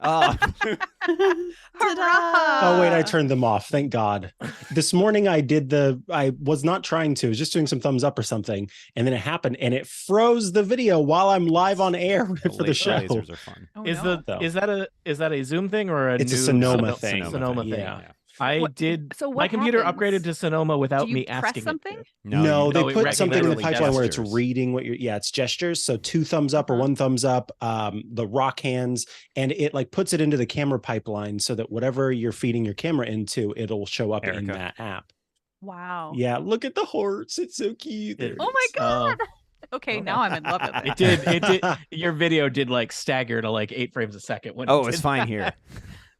Oh, Ta-da! Oh wait, I turned them off. Thank God. This morning I was not trying to, I was just doing some thumbs up or something, and then it happened and it froze the video while I'm live on air for the show. Lasers are fun. Oh, Is no. is that a Zoom thing or a It's a new Sonoma thing. Sonoma thing. Yeah. I What- did. so what my computer happens? upgraded to Sonoma without Do you me press asking something? it to. No, they it put something in the recognizes pipeline where it's gestures. reading what you're, it's gestures. So 2 thumbs up or 1 thumbs up, the rock hands, and it like puts it into the camera pipeline so that whatever you're feeding your camera into, it'll show up in Erica. that app. Wow. Yeah, look at the horse. It's so cute. There It- it Oh my is. God. Okay, now I'm in love with It it. did. Your video did like stagger to like 8 frames a second. When Oh, it it's did fine that. here.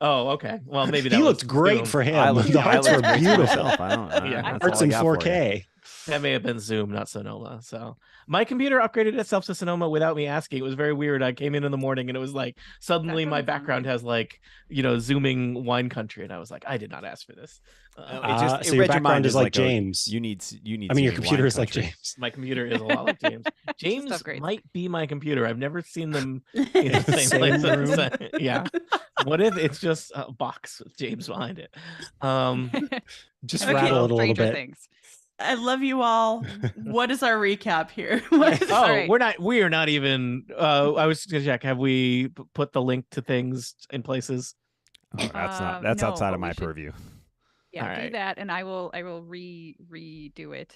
Oh, okay. Well, maybe that He was looked great Zoom. for him. I look, The hearts I were look great to beautiful. myself. I don't. Yeah. That's Hearts all I in got for you. 4K. That may have been Zoom, not Sonoma. So my computer upgraded itself to Sonoma without me asking. It was very weird. I came in the morning and it was like suddenly my doesn't sound background right. has like zooming wine country, and I was like, I did not ask for this. So your background is like James. You need. I mean, your zooming computer wine is like country. James. My computer is a lot like James. James upgrades. might be my computer. I've never seen them in the same Same place. at the room. same- Yeah. What if it's just a box with James behind it? Just Okay. rattle it a little Stranger bit. Things. I love you all. What is our recap here? What is- Oh, All right. we are not even. I was gonna check. Have we put the link to things in places? Oh, that's No, outside but of we my should- purview. Yeah, All do right. that, and I will redo it.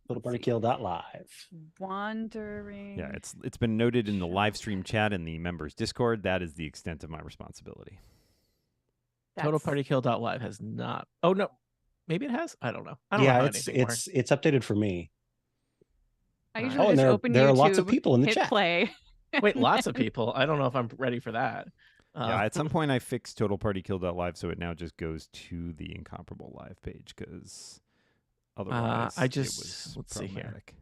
Littlepartykill.live. Wandering. Yeah, it's been noted in the live stream chat in the members Discord. That is the extent of my responsibility. That's- TotalPartyKill.live has not. Oh no, maybe it has. I don't know. I don't know Yeah, how it's anything works. updated for me. I Oh, usually and just there- open there are YouTube, lots of people in the hit chat. play. Wait, lots of people. I don't know if I'm ready for that. Yeah, at some point I fixed TotalPartyKill.live so it now just goes to the Incomparable Live page because otherwise I it just- was let's see here. problematic.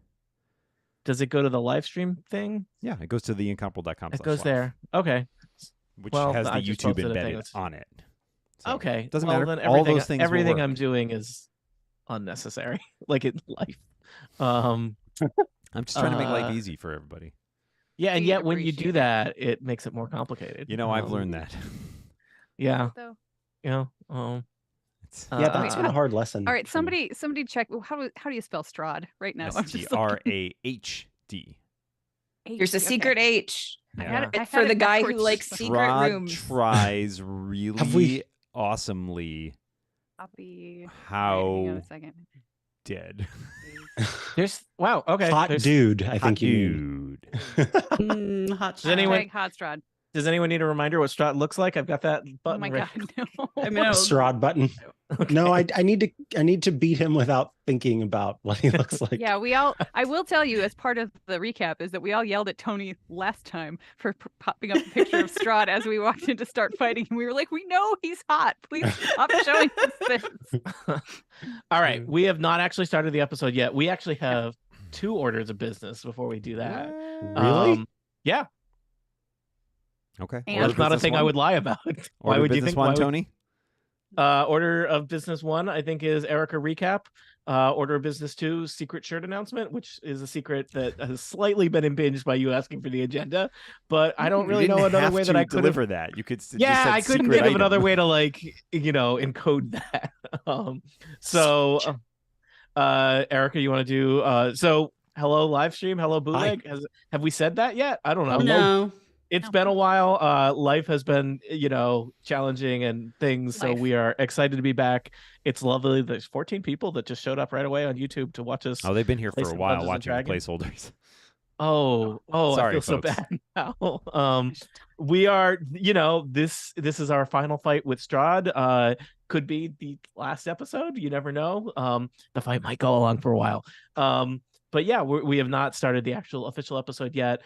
Does it go to the live stream thing? Yeah, it goes to the incomparable.com. It goes there. Okay. which Well, has I the just YouTube posted a thing embedded that's- on it. So, Okay. doesn't well, matter. Then All everything, those things will everything work. I'm doing is unnecessary, like in life. Um, I'm just trying to make life uh, easy for everybody. yeah, and We yet when you do appreciate it. that, it makes it more complicated. You know, I've learned that. Yeah. Though. You know. It's Yeah, that's been a hard lesson. All right, for me. somebody check. How do you spell Strahd right now? I'm just looking. STRAHD. Here's a Okay. secret H. I Yeah. had it- I For had the it guy who backwards. likes secret Strahd rooms. tries really Have we- awesomely Copy. how Hang on a second. dead. There's wow. Okay. Hot there's- dude, I think you mean. Dude. Hot Does anyone- Hashtag hot Strahd. Does anyone need a reminder what Strahd looks like? I've got that Oh button. my right. God, no. I mean, I was- Strahd button. Okay. No, I need to beat him without thinking about what he looks like. Yeah, I will tell you as part of the recap is that we all yelled at Tony last time for popping up a picture of Strahd as we walked in to start fighting. And we were like, we know he's hot. Please stop showing us this. All right. We have not actually started the episode yet. We actually have 2 orders of business before we do that. Really? Yeah. Okay. And- Order That's not a business thing I one? would lie about. Why Order would you business think? one, why would- Tony? Order of business 1, I think, is Erica recap. Order of business 2, secret shirt announcement, which is a secret that has slightly been impinged by you asking for the agenda. But I don't You really know didn't another have way that to I could deliver that. You could just Yeah, said I couldn't secret think of another item. way to encode that. So, Erica, you want to do so? Hello, live stream. Hello, bootleg. Have we said that yet? I don't know. No. It's No. been a while. Life has been, challenging and things. So Life. we are excited to be back. It's lovely. There's 14 people that just showed up right away on YouTube to watch us. Oh, they've been here for Play a some while Dungeons and watching the Dragons. placeholders. Oh, I Sorry, feel so folks. bad now. We are, this is our final fight with Strahd. Could be the last episode. You never know. The fight might go along for a while. But yeah, we have not started the actual official episode yet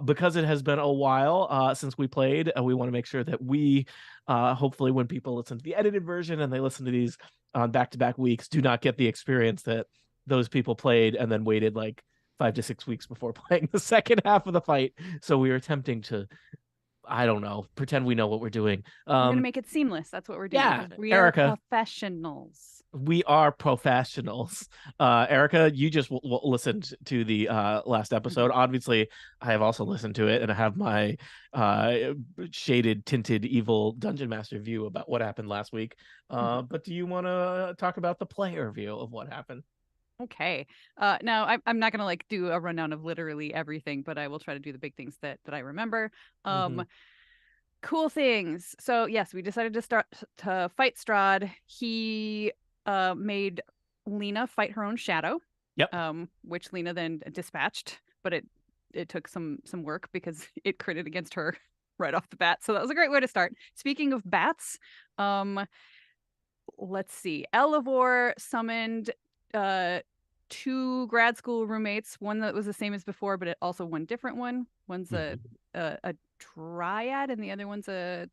because it has been a while since we played. We want to make sure that we, hopefully, when people listen to the edited version and they listen to these on back-to-back weeks, do not get the experience that those people played and then waited like 5 to 6 weeks before playing the second half of the fight. So we are attempting to, I don't know, pretend we know what we're doing. We're gonna make it seamless. That's what we're doing. yeah, We Erica. are professionals. We are professionals. Erica, you just listened to the last episode. Obviously, I have also listened to it, and I have my shaded, tinted, evil dungeon master view about what happened last week. But do you want to talk about the player view of what happened? Okay. Now I'm not gonna like do a rundown of literally everything, but I will try to do the big things that I remember. Cool things. So yes, we decided to start to fight Strahd. He made Lena fight her own shadow. Yep. Which Lena then dispatched, but it took some work because it critted against her right off the bat. So that was a great way to start. Speaking of bats, let's see. Elevor summoned 2 grad school roommates, one that was the same as before, but it also one different one. One's a dryad and the other one's a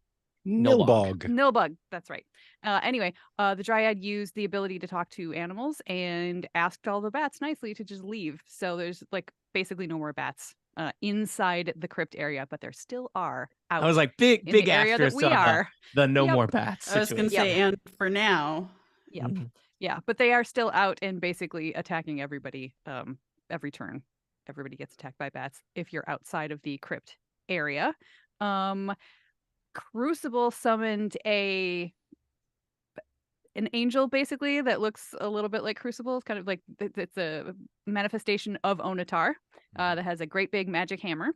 Nilbog. Nilbug, that's right. Anyway, the dryad used the ability to talk to animals and asked all the bats nicely to just leave. So there's like basically no more bats inside the crypt area, but there still are out. I was like, big in the area that asterisk we on are. the no Yep. more bats. I was going to say, and for now. Yep. Yeah, but they are still out and basically attacking everybody every turn. Everybody gets attacked by bats if you're outside of the crypt area. Crucible summoned an angel basically that looks a little bit like Crucible. It's kind of like it's a manifestation of Onatar that has a great big magic hammer.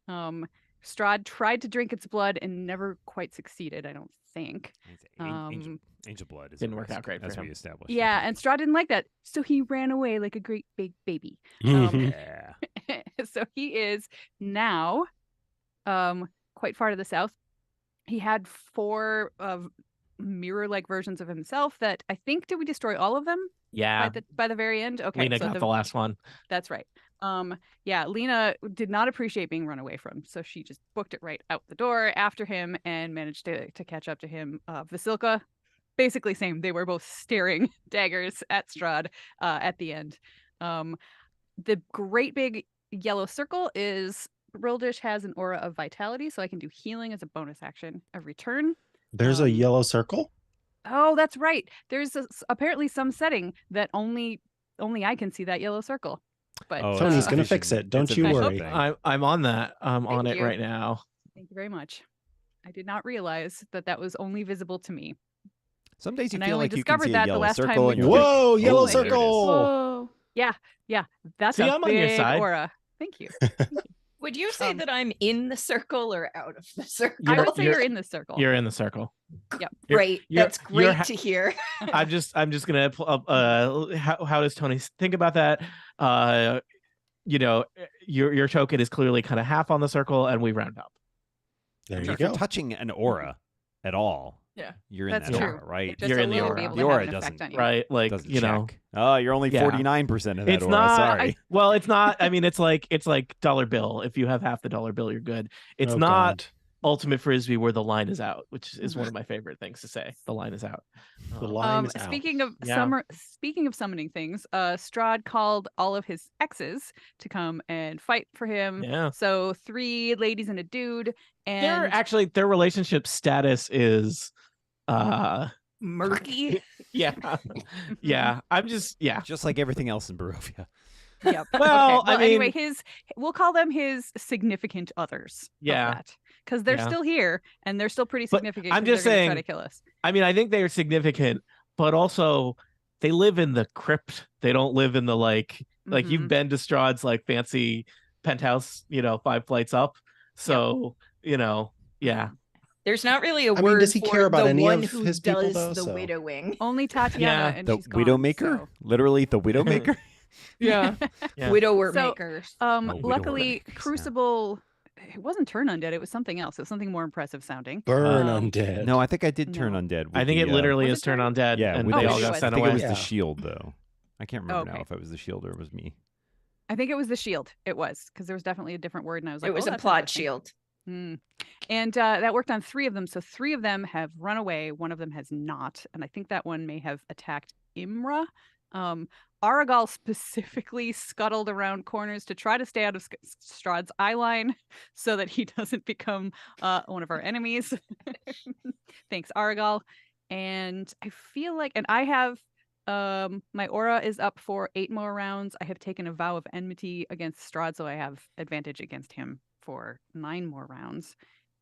Strahd tried to drink its blood and never quite succeeded, I don't think. Angel blood didn't work out great for as him. we established. Yeah, and Strahd didn't like that, so he ran away like a great big baby. Yeah. So he is now quite far to the south. He had 4 mirror-like versions of himself that I think, did we destroy all of them Yeah. by the very end? Okay, Lena so got the last one. That's right. Yeah, Lena did not appreciate being run away from, so she just booked it right out the door after him and managed to catch up to him. Vasilka, basically same. They were both staring daggers at Strahd at the end. The great big yellow circle is Brildish has an aura of vitality, so I can do healing as a bonus action every turn. There's a yellow circle? Oh, that's right. There's apparently some setting that only I can see that yellow circle. But Tony's gonna fix it. Don't you worry. I'm on that. I'm on Thank it you. right now. Thank you very much. I did not realize that was only visible to me. Some days you And I feel only like you can discovered see that a the yellow last time circle. we And you're Whoa, like, yellow oh, there it is. circle! Whoa. Yeah, that's See, a I'm on your big side. aura. Thank you. Would you say that I'm in the circle or out of the circle? I would say you're in the circle. You're in the circle. Yep. Great. you're- That's you're great to hear. I'm just gonna pull up. How does Tony think about that? Your token is clearly kind of half on the circle, and we round up. There If you you're go. touching an aura at all, Yeah. you're in That's that true. aura, right? Just You're a in the little aura. be able The to aura have an effect doesn't- on you. Right, like Doesn't you know, check. Oh, you're only Yeah. 49% of that it's aura. not. Sorry. Well, it's not. I mean, it's like dollar bill. If you have half the dollar bill, you're good. It's Oh, not God. ultimate frisbee where the line is out, which is one of my favorite things to say. The line is out. The line is out. Speaking of Yeah. speaking of summoning things, Strahd called all of his exes to come and fight for him. Yeah. So 3 ladies and a dude, and Their relationship status is Murky. yeah. Yeah. I'm just Just like everything else in Barovia. yep. Well, Okay. I mean- anyway, we'll call them his significant others. Yeah. Because they're Yeah. still here and they're still pretty But significant. I'm 'cause just they're gonna saying- try to kill us. I mean, I think they are significant, but also they live in the crypt. They don't live in the like you've Mhm. been to Strahd's like fancy penthouse, 5 flights up. So, yeah. There's not really a I mean, word does he for care about the any one of who his people, does though, the so- widowing. Only Tatiana, Yeah. and The she's gone, Widowmaker? so- Literally the Widowmaker? Yeah. Yeah. Widower So, makers. Widower luckily, makers, yeah. Crucible. It wasn't Turn Undead. It was something else. It was something more impressive sounding. Burn Um, undead. No, I think I did turn No. undead. I think it literally Was is it turn turn? undead, Yeah, and with they the all sh- got I sent I think it away. was Yeah. the shield, though. I can't remember now Okay. if it was the shield or it was me. I think it was the shield. It was because there was definitely a different word, and I was like, It was oh, a that's plot interesting. shield. And that worked on 3 of them. So 3 of them have run away. 1 of them has not, and I think that one may have attacked Imra. Aragal specifically scuttled around corners to try to stay out of Strahd's eye line so that he doesn't become one of our enemies. Thanks, Aragal. And I feel like, and I have My aura is up for 8 more rounds. I have taken a vow of enmity against Strahd, so I have advantage against him for 9 more rounds.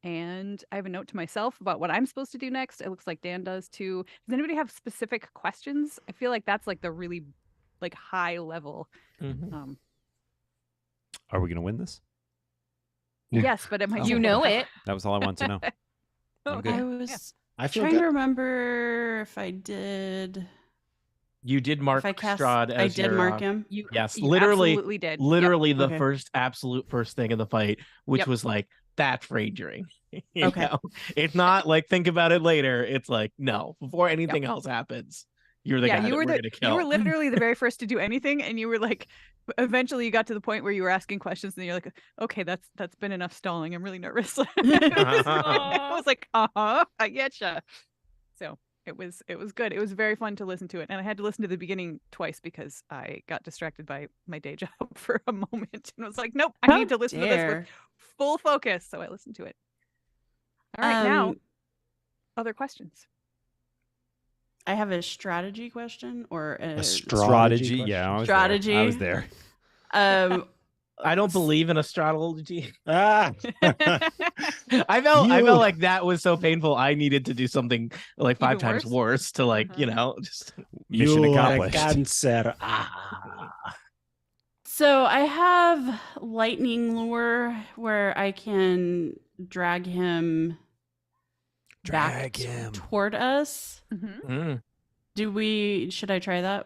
And I have a note to myself about what I'm supposed to do next. It looks like Dan does too. Does anybody have specific questions? I feel like that's like the really like high level. Mhm. Are we going to win this? Yes, but it might. You know it. That was all I wanted to know. I'm good. I was I feel trying good. to remember if I did. You did mark If I cast, Strahd as I did your, mark him. Yes, You literally, absolutely did. Yep. literally the Okay. absolute first thing in the fight, which Yep. was like, that's rangering. You Okay. know? It's not like think about it later. It's like, no, before anything else happens, you're the guy that we're gonna kill. You were literally the very first to do anything, and you were like, eventually you got to the point where you were asking questions, and you're like, okay, that's been enough stalling. I'm really nervous. I was like, I getcha. So it was good. It was very fun to listen to it, and I had to listen to the beginning twice because I got distracted by my day job for a moment, and I was like, nope, I How need to listen to this with full focus. So I listened to it. All right, now other questions. I have a strategy question or A Strategy. question? Yeah, I was Strategy. There. I was there. I don't believe in astrology. Ah. I felt You- like that was so painful. I needed to do something like 5 Even times worse? worse to like, you Uh-huh. know, just Mission You are accomplished. Cancer. Ah. So I have lightning lure where I can drag him back toward us. Mhm. Should I try that?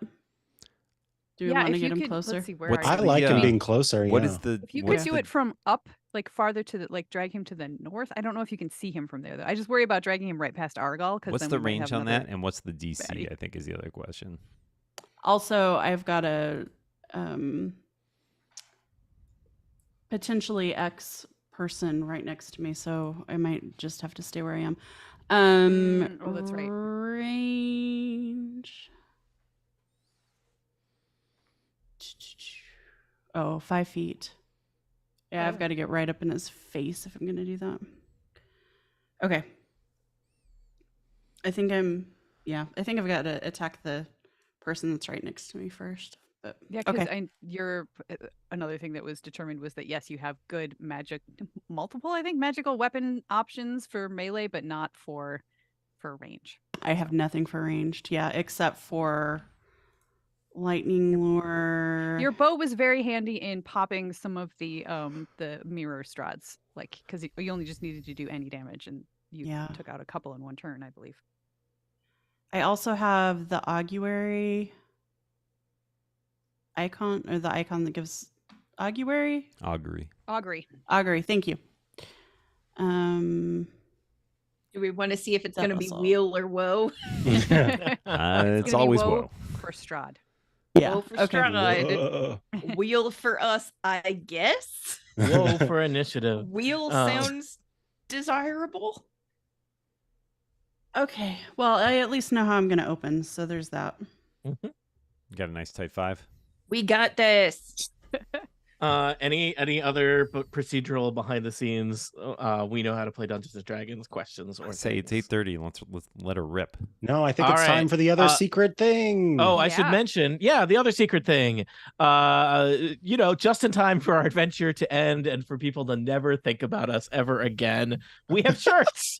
Do we Yeah, want to if get you him could, closer? let's see, where What's are I you? like him Yeah. being closer. What yeah. is the? If you what's could do the- it from up, like farther to the, like drag him to the north. I don't know if you can see him from there though. I just worry about dragging him right past Argal because What's then the we might range have on another- that, and what's the DC? baddie. I think is the other question. Also, I've got a potentially X person right next to me, so I might just have to stay where I am. Oh, that's right. Range. Oh, 5 feet. Yeah, I've Oh. got to get right up in his face if I'm going to do that. Okay. I think I've got to attack the person that's right next to me first. But Yeah, because okay. another thing that was determined was that yes, you have good magical weapon options for melee, but not for range. I have nothing for ranged, yeah, except for lightning lure. Your bow was very handy in popping some of the mirror Strahds, like because you only just needed to do any damage, and you took out a couple in one turn, I believe. I also have the augury icon, or the icon that gives augury. Augury. Thank you. Do we want to see if it's That going to be was all. wheel or woe? It's gonna be always woe. woe. For Strahd. Yeah. Woe for Okay. Strahd. Wheel for us, I guess. whoa for initiative. Wheel sounds desirable. Okay. Well, I at least know how I'm going to open, so there's that. You got a nice tight 5. We got this. Any other procedural behind the scenes? We know how to play Dungeons and Dragons questions or Say it's things? 8:30. Let's let her rip. No, I think All it's time right. for the other secret thing. Oh, I should Yeah. mention, the other secret thing. Just in time for our adventure to end and for people to never think about us ever again, we have shirts.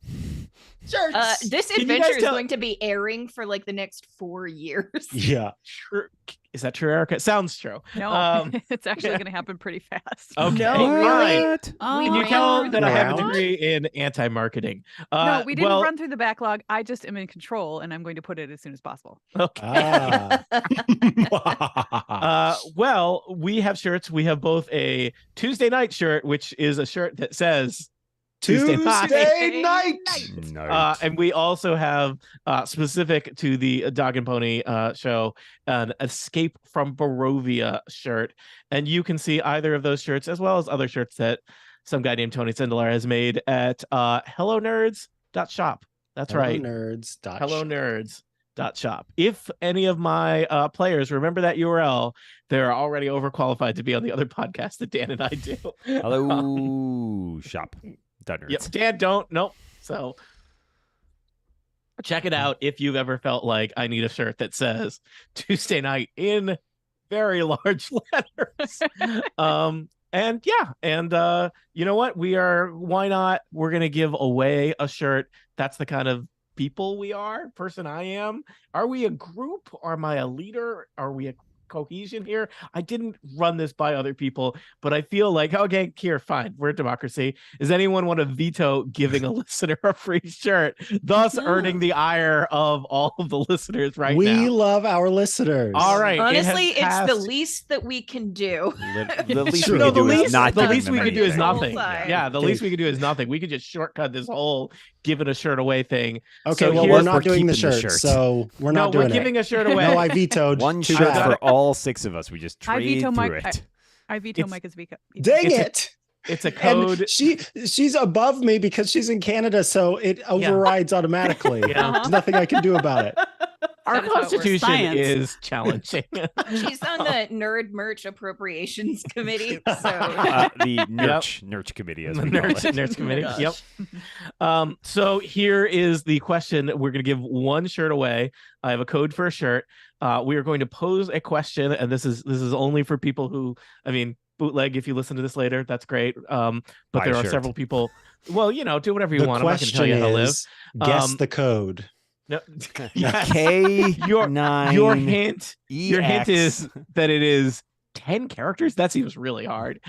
Shirts. This Can you guys adventure is tell- going to be airing for like the next 4 years. Yeah. True. Is that true, Erica? It sounds true. No, it's actually going to happen pretty fast. Okay. No, fine. really? Can you ran tell through that the I have a backlog? degree in anti-marketing? No, we didn't well, run through the backlog. I just am in control, and I'm going to put it as soon as possible. Okay. Well, we have shirts. We have both a Tuesday night shirt, which is a shirt that says Tuesday night. No. and we also have specific to the Dog and Pony show an Escape from Barovia shirt, and you can see either of those shirts as well as other shirts that some guy named Tony Sindelar has made at hellonerds.shop. That's right, hellonerds.shop. If any of my players remember that URL, they're already overqualified to be on the other podcast that Dan and I do. Hello, shop. Done. Yep. Dan, don't. Nope. So Check it out if you've ever felt like I need a shirt that says Tuesday night in very large letters. And you know what? Why not? We're going to give away a shirt. That's the kind of people we are, person I am. Are we a group? Am I a leader? Are we a cohesion here? I didn't run this by other people, but I feel like, okay, here, fine, we're a democracy. Does anyone want to veto giving a listener a free shirt, thus earning the ire of all of the listeners now? We love our listeners. All right. Honestly, it's the least that we can do. The least Sure. we can do is not the giving least them we can do is anything. nothing. Full-time. Yeah, the Okay. least we can do is nothing. We could just shortcut this whole giving a shirt away thing. Okay, So well, here's- we're not doing the keeping the shirt, shirt. so we're not we're doing giving it. a shirt away. No, I vetoed. One Too shirt bad. for all 6 of us. We just I trade veto through Mike. it. I veto It's- Micah's veto. Dang It's a- it! It's a code. And she's above me because she's in Canada, so it overrides automatically. Yeah. There's nothing I can do about it. Our That is how it works. constitution Science. is challenging. She's on the nerd merch appropriations committee. So The Nurch committee, as we call Nerds, it. nerds committee. gosh. Yep. So here is the question. We're going to give one shirt away. I have a code for a shirt. We are going to pose a question, and this is only for people who, bootleg. If you listen to this later, that's great. But Buy there a are shirt. several people. Well, do whatever you The want. I'm not going to question tell you how to live. is, guess Um, the code. No. Yes. K9 Your hint. Your hint EX. is that it is 10 characters. That seems really hard.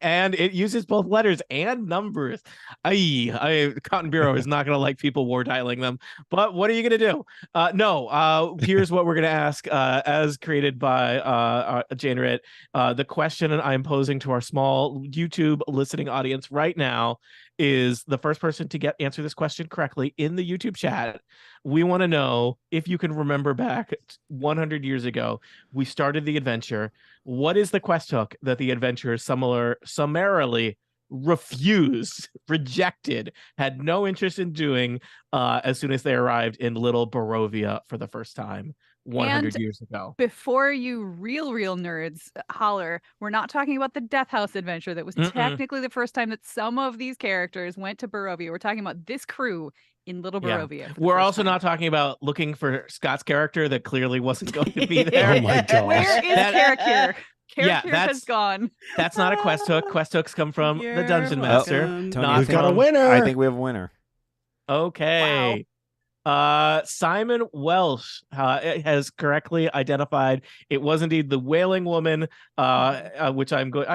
And it uses both letters and numbers. Cotton Bureau is not going to like people war dialing them. But what are you going to do? Here's what we're going to ask, as created by Jane Ritt. The question I'm posing to our small YouTube listening audience right now is the first person to answer this question correctly in the YouTube chat. We want to know if you can remember back 100 years ago, we started the adventure. What is the quest hook that the adventurers summarily rejected, had no interest in doing as soon as they arrived in little Barovia for the first time 100 And years ago? Before you real nerds holler, we're not talking about the Death House adventure that was technically the first time that some of these characters went to Barovia. We're talking about this crew in Little Yeah. Barovia. for the We're first also time. not talking about looking for Scott's character that clearly wasn't going to be there. Oh my gosh. Where is Character? Character that's- has gone. That's not a quest hook. Quest hooks come from the You're Dungeon Master. welcome. Tony, Not We've got a from- winner. I think we have a winner. Okay. Simon Welsh has correctly identified it was indeed the Wailing Woman, which I'm going.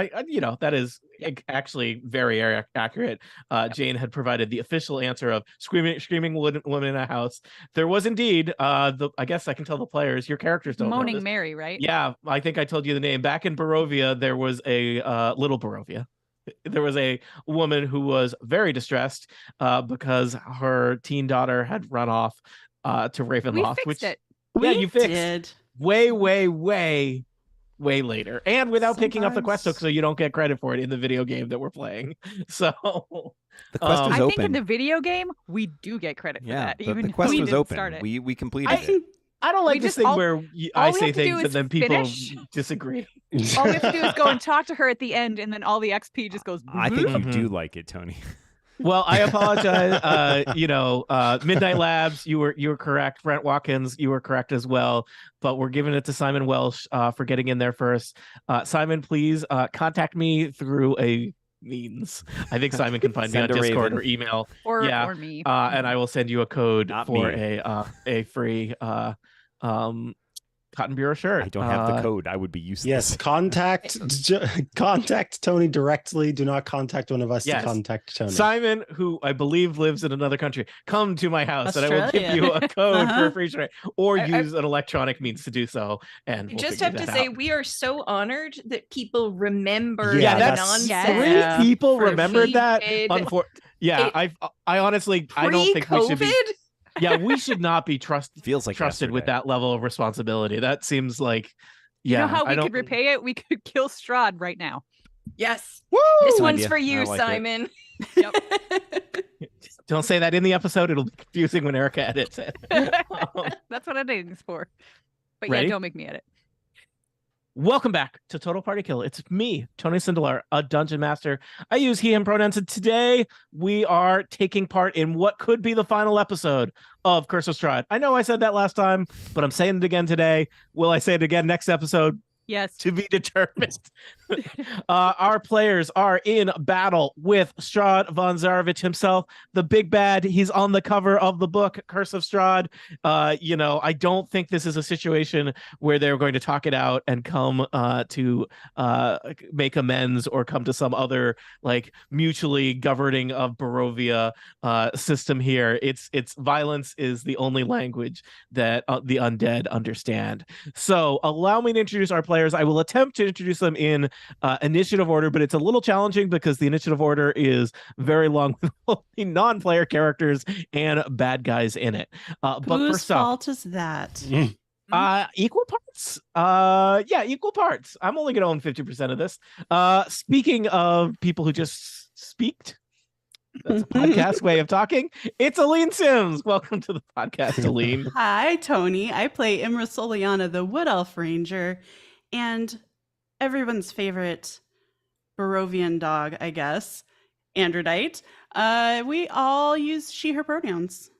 That is actually very accurate. Jane had provided the official answer of screaming woman in a house. There was indeed I guess I can tell the players. Your characters don't know Moaning this. Mary, right? Yeah, I think I told you the name. Back in Barovia, there was a little Barovia. There was a woman who was very distressed because her teen daughter had run off to We Ravenloft. fixed which it. Yeah, We you fixed did. way later, and without picking up the quest hook, Sometimes- so you don't get credit for it in the video game that we're playing. So The quest was I open. think in the video game we do get credit for yeah, that. the Even quest if we was didn't open. Start it. We completed I it. think I don't like We this just thing all- where all I we say have to do things is and then people finish. disagree. All we have to do is go and talk to her at the end, and then all the XP just goes. I think you Mhm. do like it, Tony. Well, I apologize. Midnight Labs, you were correct. Brent Watkins, you were correct as well. But we're giving it to Simon Welsh for getting in there first. Simon, please contact me through a means. I think Simon can find me on Send a Discord raven. or email, or Yeah. or me. and I will send you a code Not for me. a free Cotton Bureau shirt. I don't have the code. I would be useless. Yes, contact Tony directly. Do not contact one of us Yes. to contact Tony. Simon, who I believe lives in another country, come to my house and I will give Australia. you a code for Uh-huh. a free shirt, or I- use an electronic means to do so. And we'll just figure have to that say, out. we are so honored that people remember Yeah, the that's- nonsense. Yeah. Three people for remembered that. It- Yeah, it- I honestly I don't think we should be. Pre-COVID? Yeah, we should not be Feels like trusted with yesterday. that level of responsibility. That seems like, You yeah. know how I we don't- could repay it? We could kill Strahd right now. Yes. Woo! This Good one's idea. for I you, like it. Simon. Don't say that in the episode. It'll be confusing when Erica edits it. That's what editing's for. But Ready? yeah, don't make me edit. Welcome back to Total Party Kill. It's me, Tony Sindelar, a dungeon master. I use he, him pronouns, and today we are taking part in what could be the final episode of Curse of Strahd. I know I said that last time, but I'm saying it again today. Will I say it again next episode? Yes. To be determined. Our players are in battle with Strahd von Zarovich himself, the big bad. He's on the cover of the book, Curse of Strahd. I don't think this is a situation where they're going to talk it out and come to make amends or come to some other like mutually governing of Barovia system here. It's violence is the only language that the undead understand. So allow me to introduce our players. I will attempt to introduce them in initiative order, but it's a little challenging because the initiative order is very long with only non-player characters and bad guys in it. But Whose first up, fault is that? equal parts. Equal parts. I'm only gonna own 50% of this. Speaking of people who just speaked, that's a podcast way of talking. It's Aline Sims. Welcome to the podcast, Aline. Hi, Tony. I play Imra Soliana, the Wood Elf Ranger, and everyone's favorite Barovian dog, I guess, Androdite. We all use she, her pronouns.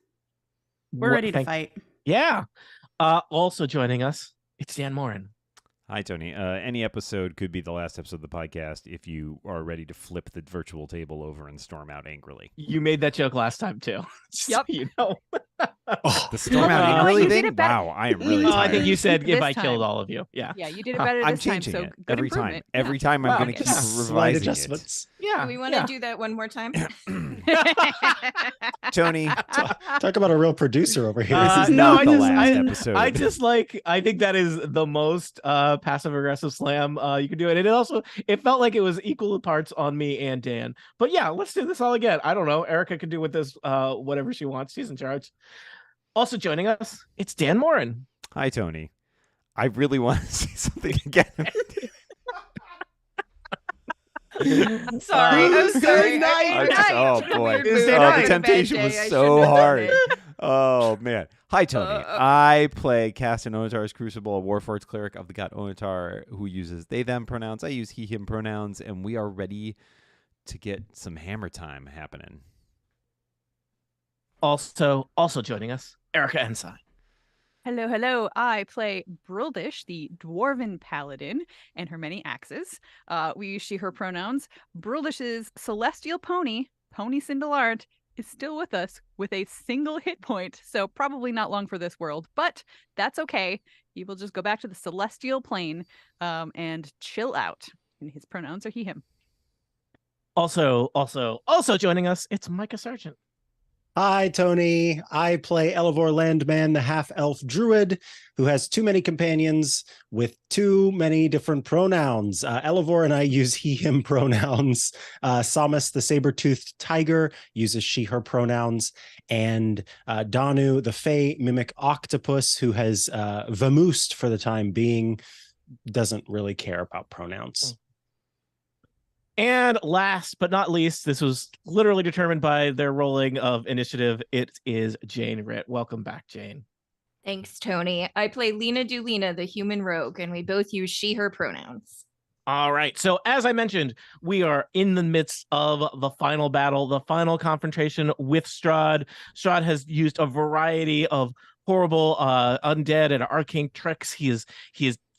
We're ready to fight. Yeah. Also joining us, it's Dan Morin. Hi, Tony. Any episode could be the last episode of the podcast if you are ready to flip the virtual table over and storm out angrily. You made that joke last time too. Yep. You know. The storm out You angrily did thing? it better. Wow, I am really I tired. think you said if This I time. killed all of you. Yeah. Yeah, you did it better I'm this time. changing So it good every time. improvement. Every time I'm going to Okay. keep Slight revising it. adjustments. Yeah. Do we want to do that one more time? Tony, Talk about a real producer over here. this is no, not I the just- last I- episode. I think that is the most passive aggressive slam you can do it. And it felt like it was equal parts on me and Dan. But yeah, let's do this all again. I don't know. Erica can do with this whatever she wants. She's in charge. Also joining us, it's Dan Morin. Hi, Tony. I really want to say something again. I'm sorry. I'm Good sorry. night. Oh, boy. Tuesday Oh, night. the temptation was so hard. Oh, man. Hi, Tony. I play Castan Onotar's Crucible, a Warforged cleric of the god Onotar who uses they, them pronouns. I use he, him pronouns, and we are ready to get some hammer time happening. Also joining us, Erica Ensign. Hello, hello. I play Brildish, the Dwarven Paladin, and her many axes. We use she, her pronouns. Brildish's celestial pony, Pony Cindelard, is still with us with a single hit point, so probably not long for this world, but that's okay. He will just go back to the celestial plane and chill out. And his pronouns are he, him. Also joining us, it's Micah Sargent. Hi, Tony. I play Elevor Landman, the half-elf druid, who has too many companions with too many different pronouns. Elevor and I use he, him pronouns. Samus, the saber-toothed tiger, uses she, her pronouns. And Danu, the fey mimic octopus, who has vamoosed for the time being, doesn't really care about pronouns. And last but not least, this was literally determined by their rolling of initiative. It is Jane Ritt. Welcome back, Jane. Thanks, Tony. I play Lena Dulina, the human rogue, and we both use she, her pronouns. All right. So as I mentioned, we are in the midst of the final battle, the final confrontation with Strahd. Strahd has used a variety of horrible undead and arcane tricks. He is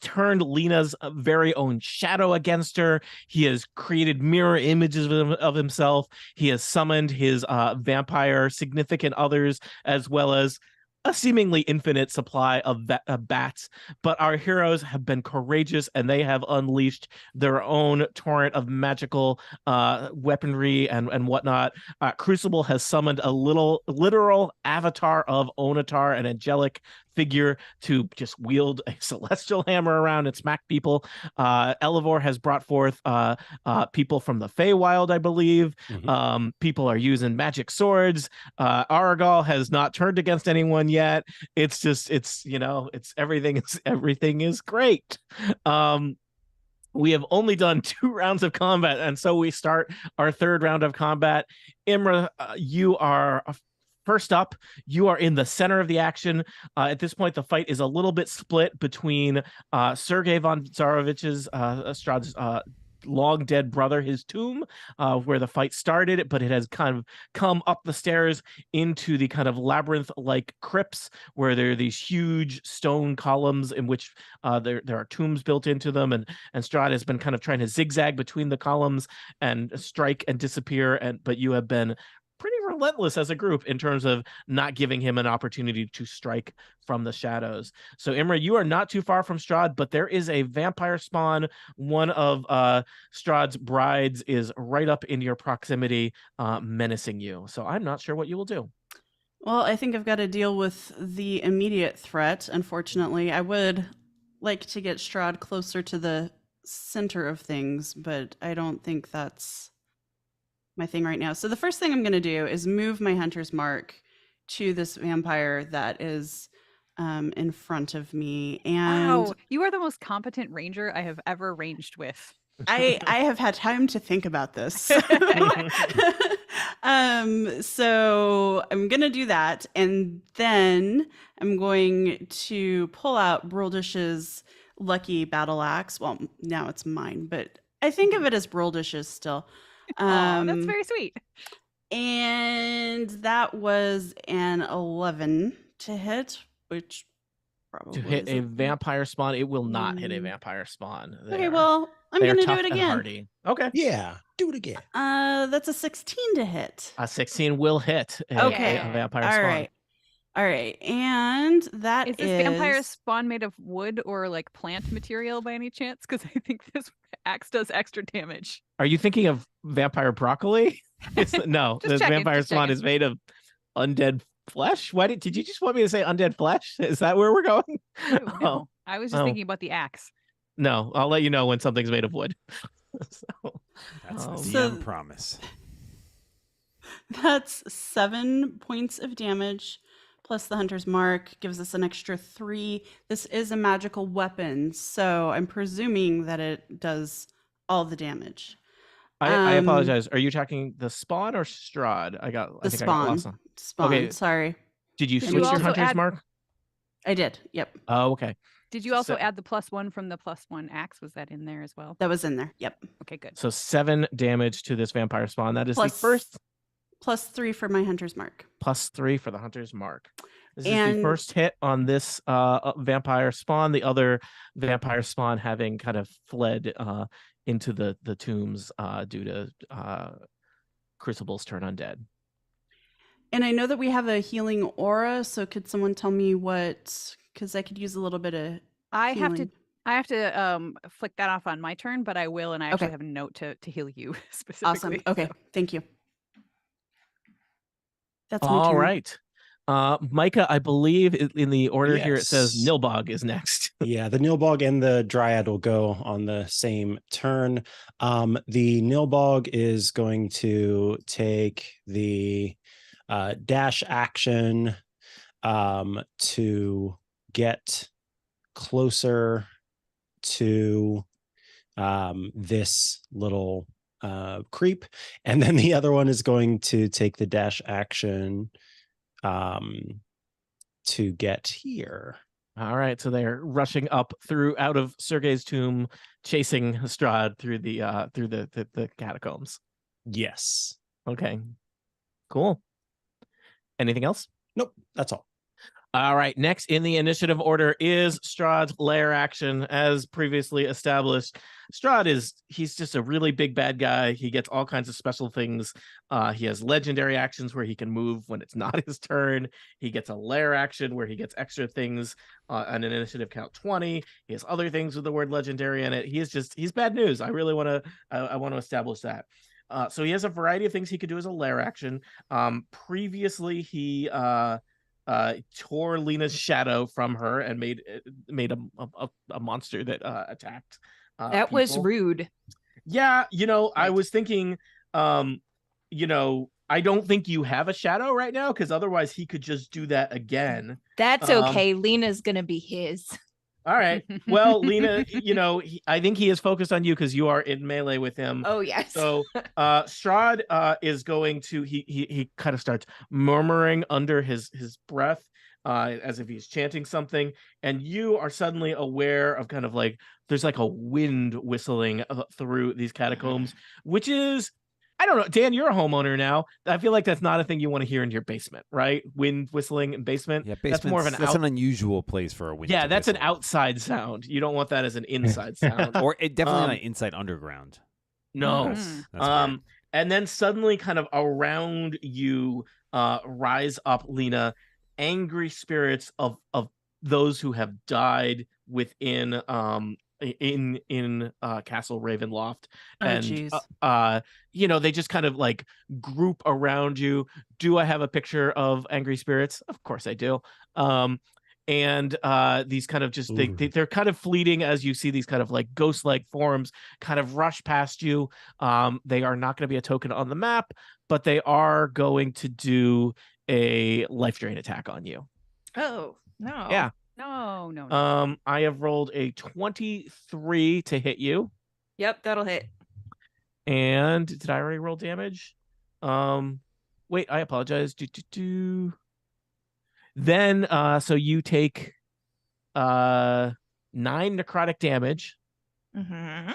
turned Lena's very own shadow against her. He has created mirror images of himself. He has summoned his vampire significant others, as well as a seemingly infinite supply of bats. But our heroes have been courageous, and they have unleashed their own torrent of magical weaponry and whatnot. Crucible has summoned a literal avatar of Onotar, an angelic figure, to just wield a celestial hammer around and smack people. Elevor has brought forth people from the Feywild, I believe. Mhm. People are using magic swords. Aragal has not turned against anyone yet. It's everything is great. We have only done 2 rounds of combat, and so we start our 3rd round of combat. Imra, you are First up, you are in the center of the action. At this point, the fight is a little bit split between Sergei von Tsarevich's Strahd's long dead brother, his tomb, where the fight started, but it has kind of come up the stairs into the kind of labyrinth-like crypts where there are these huge stone columns in which there are tombs built into them, and Strahd has been kind of trying to zigzag between the columns and strike and disappear, but you have been pretty relentless as a group in terms of not giving him an opportunity to strike from the shadows. So Imra, you are not too far from Strahd, but there is a vampire spawn. One of Strahd's brides is right up in your proximity, menacing you. So I'm not sure what you will do. Well, I think I've got to deal with the immediate threat. Unfortunately, I would like to get Strahd closer to the center of things, but I don't think that's my thing right now. So the first thing I'm going to do is move my hunter's mark to this vampire that is in front of me. And Wow, you are the most competent ranger I have ever ranged with. I have had time to think about this. So I'm going to do that. And then I'm going to pull out Brildish's lucky battle axe. Well, now it's mine, but I think of it as Brildish's still. That's very sweet. And that was an 11 to hit, which probably To hit a isn't- vampire spawn, it will not hit a vampire spawn. Okay, well, I'm They are going to do tough it and again. hardy. Okay. Yeah, do it again. That's a 16 to hit. A 16 will hit Okay. a vampire All spawn. right. And that Is this vampire spawn made of wood or like plant material by any chance? Because I think this axe does extra damage. Are you thinking of vampire broccoli? No, Just the checking, vampire just spawn checking. is made of undead flesh. Why did you just want me to say undead flesh? Is that where we're going? No, I was just Oh. thinking about the axe. No, I'll let you know when something's made of wood. So, That's the So- DM promise. That's 7 points of damage plus the hunter's mark gives us an extra 3. This is a magical weapon, so I'm presuming that it does all the damage. I apologize. Are you talking the spawn or Strahd? I The think I got lost spawn. on. Spawn. Okay. Sorry. Did you Did switch you your also hunter's add- mark? I did. Yep. Oh, okay. Did you also So- add the +1 from the +1 axe? Was that in there as well? That was in there. Yep. Okay, good. So 7 damage to this vampire spawn. That is Plus- the first Plus 3 for my hunter's mark. +3 for the hunter's mark. This is the And- first hit on this vampire spawn. The other vampire spawn having kind of fled into the tombs due to Crucible's turn undead. And I know that we have a healing aura, so could someone tell me what? Because I could use a little bit of. I have to healing. flick that off on my turn, but I will, and I actually Okay. have a note to heal you specifically. Awesome. Okay. so. Thank you. That's my All turn. right. Micah, I believe in the order here it says Yes. Nilbog is next. Yeah, the Nilbog and the Dryad will go on the same turn. The Nilbog is going to take the dash action to get closer to this little creep, and then the other one is going to take the dash action to get here. All right, so they're rushing up out of Sergei's tomb, chasing Strahd through the catacombs. Yes. Okay, cool. Anything else? Nope, that's all. All right, next in the initiative order is Strahd's lair action. As previously established, Strahd he's just a really big bad guy. He gets all kinds of special things. He has legendary actions where he can move when it's not his turn. He gets a lair action where he gets extra things on an initiative count 20. He has other things with the word legendary in it. He's bad news. I really want to establish that. So he has a variety of things he could do as a lair action. Previously, he tore Lena's shadow from her and made a monster that attacked. That was people. rude. Yeah, I Right. was thinking, I don't think you have a shadow right now because otherwise he could just do that again. That's okay. Lena's gonna be his. All right. Well, Lena, I think he is focused on you because you are in melee with him. Oh yes. So Strahd is going to he kind of starts murmuring under his breath as if he's chanting something, and you are suddenly aware of kind of like there's like a wind whistling through these catacombs, which is, I don't know, Dan, you're a homeowner now. I feel like that's not a thing you want to hear in your basement, right? Wind whistling in basement. Yeah, That's more of an unusual place for a wind. Yeah, to that's an whistle. outside sound. You don't want that as an inside sound. Or definitely not inside underground. No. That's weird. And then suddenly kind of around you rise up, Lena, angry spirits of those who have died within in Castle Ravenloft. Oh, And jeez. they just kind of like group around you. Do I have a picture of angry spirits? Of course I do. And these kind of just they're kind of fleeting as you see these kind of like ghost-like forms kind of rush past you. They are not going to be a token on the map, but they are going to do a life drain attack on you. Oh no. Yeah. No. I have rolled a 23 to hit you. Yep, that'll hit. And did I already roll damage? Wait, I apologize. Then so you take 9 necrotic damage. Mm-hmm.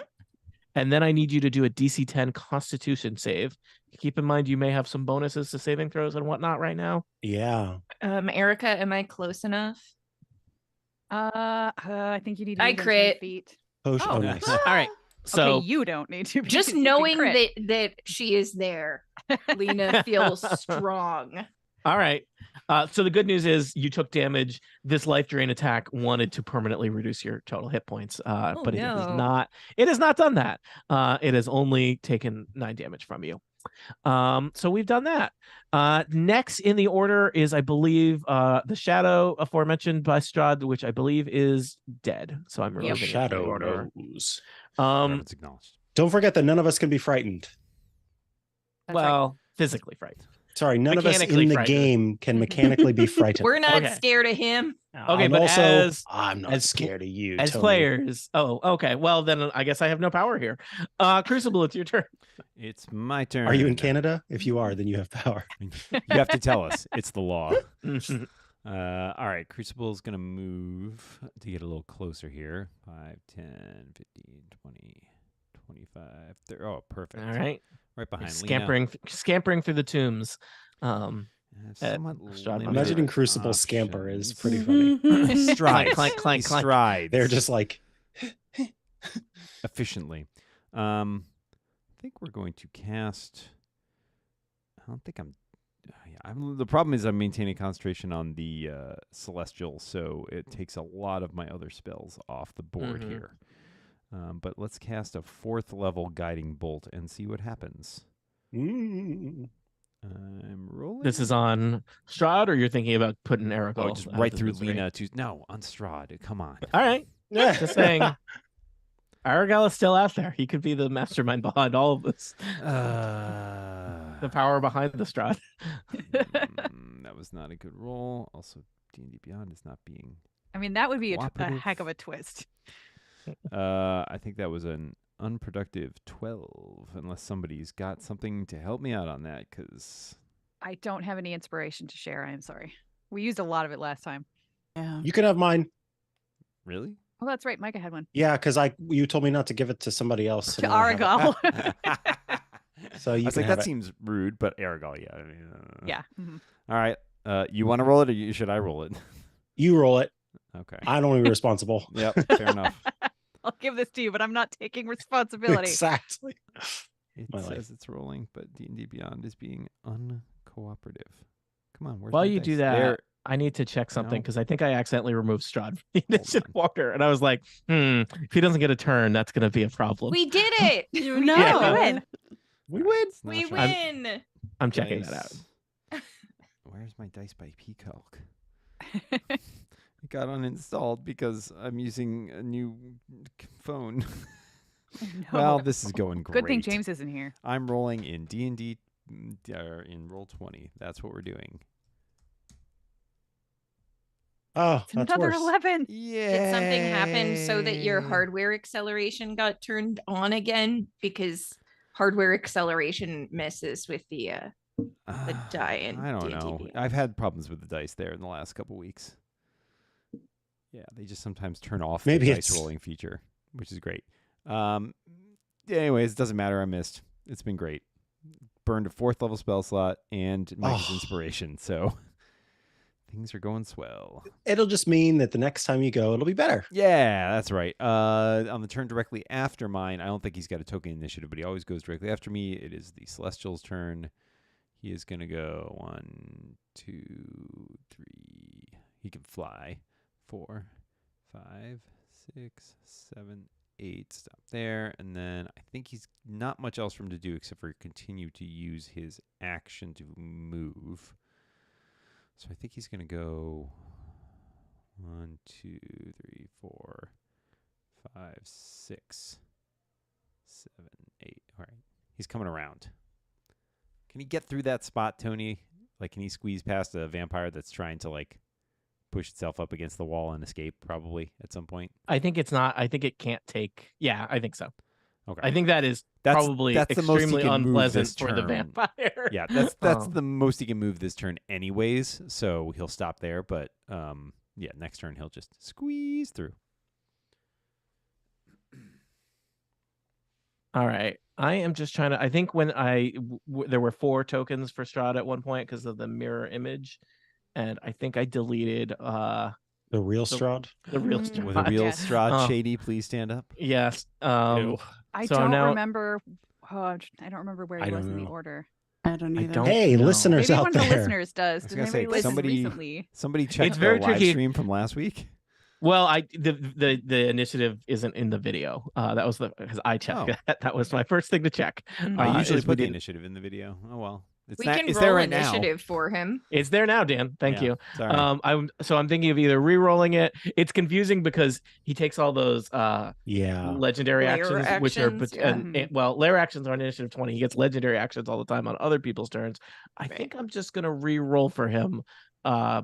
And then I need you to do a DC 10 Constitution save. Keep in mind you may have some bonuses to saving throws and whatnot right now. Yeah. Erica, am I close enough? I think you need to I be within 10 crit. feet. Oh, nice. All right. So okay, you don't need to. Just because you can knowing crit. that she is there, Lena feels strong. all right. So the good news is you took damage. This life drain attack wanted to permanently reduce your total hit points, but it is no. not. It has not done that. It has only taken 9 damage from you. So we've done that. Next in the order is, I believe, the shadow aforementioned by Strahd, which I believe is dead. So I'm removing it from the Shadow order. knows. It's acknowledged. Don't forget that none of us can be frightened. That's right. Well, physically frightened. Sorry, none of us Mechanically in the frightened. game can mechanically be frightened. We're not Okay. scared of him. Okay, I'm but also, I'm not as scared of you, As Tony. players. Oh, okay. Well, then I guess I have no power here. Crucible, it's your turn. It's my turn. Are you in Canada? If you are, then you have power. You have to tell us. It's the law. All right. Crucible is going to move to get a little closer here. 5, 10, 15, 20, 25, 30. Oh, perfect. All right. Right behind Lena. Scampering through the tombs. Somewhat Strahd, limited Imagining Crucible scamper is pretty options. funny. Strides. Clank, clank, He clank. strides. They're just like, efficiently. I think we're going to cast. I don't think the problem is I'm maintaining concentration on the celestial, so it takes a lot of my other spells off the board here. But let's cast a 4th level guiding bolt and see what happens. I'm rolling. This is on Strahd, or you're thinking about putting Aragorn? just right through Lena to on Strahd. Come on. All right. Just saying. Aragorn is still out there. He could be the mastermind behind all of this. The power behind the Strahd. That was not a good roll. Also, D&D Beyond is not being. I mean, that would be a cooperative. heck of a twist. I think that was an unproductive 12, unless somebody's got something to help me out on that, because I don't have any inspiration to share. I am sorry. We used a lot of it last time. Yeah. you can have mine. really? Oh, that's right. Micah had one. Yeah, because you told me not to give it to somebody else. To and I have it. Aragal. So I you was can like, have that it. seems rude, but Aragorn, yeah. I mean, Yeah. Mhm. All right. You want to roll it, or should I roll it? You roll it. Okay. I don't want to be responsible. Yep. Fair enough. I'll give this to you, but I'm not taking responsibility. Exactly. It My says life. it's rolling, but D&D Beyond is being uncooperative. Come on. Where's While my you dice? do that, There. I need to check something No. because I think I accidentally removed Strahd from the initiative on. walker, and I was like, if he doesn't get a turn, that's going to be a problem. We did it. You know. know. We win. We win. It's not We showing. win. I'm checking that out. Dice. Where's my dice by Peacock? It got uninstalled because I'm using a new phone. No. Well, this is going great. Good thing James isn't here. I'm rolling in D&D in roll 20. That's what we're doing. Oh, It's that's another worse. 11. Yeah. Did something happen so that your hardware acceleration got turned on again? Because hardware acceleration messes with the die in I don't D&D know. Beyond. I've had problems with the dice there in the last couple weeks. Yeah, they just sometimes turn off Maybe the dice it's- rolling feature, which is great. Anyways, it doesn't matter. I missed. It's been great. Burned a 4th level spell slot and Micah's Oh. inspiration, so things are going swell. It'll just mean that the next time you go, it'll be better. Yeah, that's right. On the turn directly after mine, I don't think he's got a token initiative, but he always goes directly after me. It is the Celestial's turn. He is going to go 1, 2, 3. He can fly. 4, 5, 6, 7, 8. Stop there. And then I think he's not much else for him to do except for continue to use his action to move. So I think he's going to go 1, 2, 3, 4, 5, 6, 7, 8. All right. He's coming around. Can he get through that spot, Tony? Like, can he squeeze past a vampire that's trying to, like, push itself up against the wall and escape, probably, at some point? I think it's not. I think it can't take. Yeah, I think so. Okay. I think that's probably the most he extremely can move unpleasant this for the turn. vampire. Yeah, that's the most he can move this turn anyways, so he'll stop there. But, yeah, next turn he'll just squeeze through. All right. I am just trying to. I think when there were 4 tokens for Strahd at one point because of the mirror image, and I think I deleted The real Strahd. the real Mm. With a Strahd. real Yes. Strahd Shady, please stand up. Yes. Ew. I So don't now- remember. I don't remember where I he was don't in the know. order. I don't I either. don't Hey, know. listeners Maybe out one of the there. listeners does. I was Did gonna anybody say, listen somebody- recently? Somebody checked very the live tricky. stream from last week. Well, the initiative isn't in the video. That was because I checked Oh. that. That was my first thing to check. I usually is we put the didn't- initiative in the video. Oh, well. We can it's roll there right initiative for him. It's there now, Dan. Thank Yeah, you. Sorry. I'm thinking of either re-rolling it. It's confusing because he takes all those Yeah. legendary Layer actions, which are actions, yeah. layer actions are on initiative 20. He gets legendary actions all the time on other people's turns. I Right. think I'm just gonna re-roll for him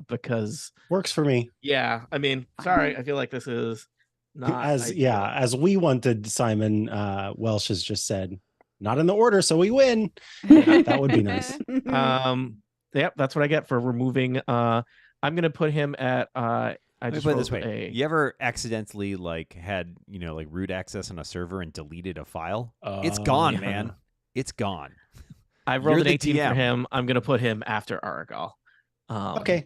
because Works for me. yeah, I mean, sorry, I feel like this is not As ideal. as we wanted, Simon Welsh has just said, not in the order, so we win. That would be nice. Yep, that's what I get for removing. I'm gonna put him at. I Let me just put it rolled this way: you ever accidentally had like root access on a server and deleted a file? It's gone, yeah. man. It's gone. I You're rolled an the 18 for DM. him. I'm gonna put him after Aragal. Okay.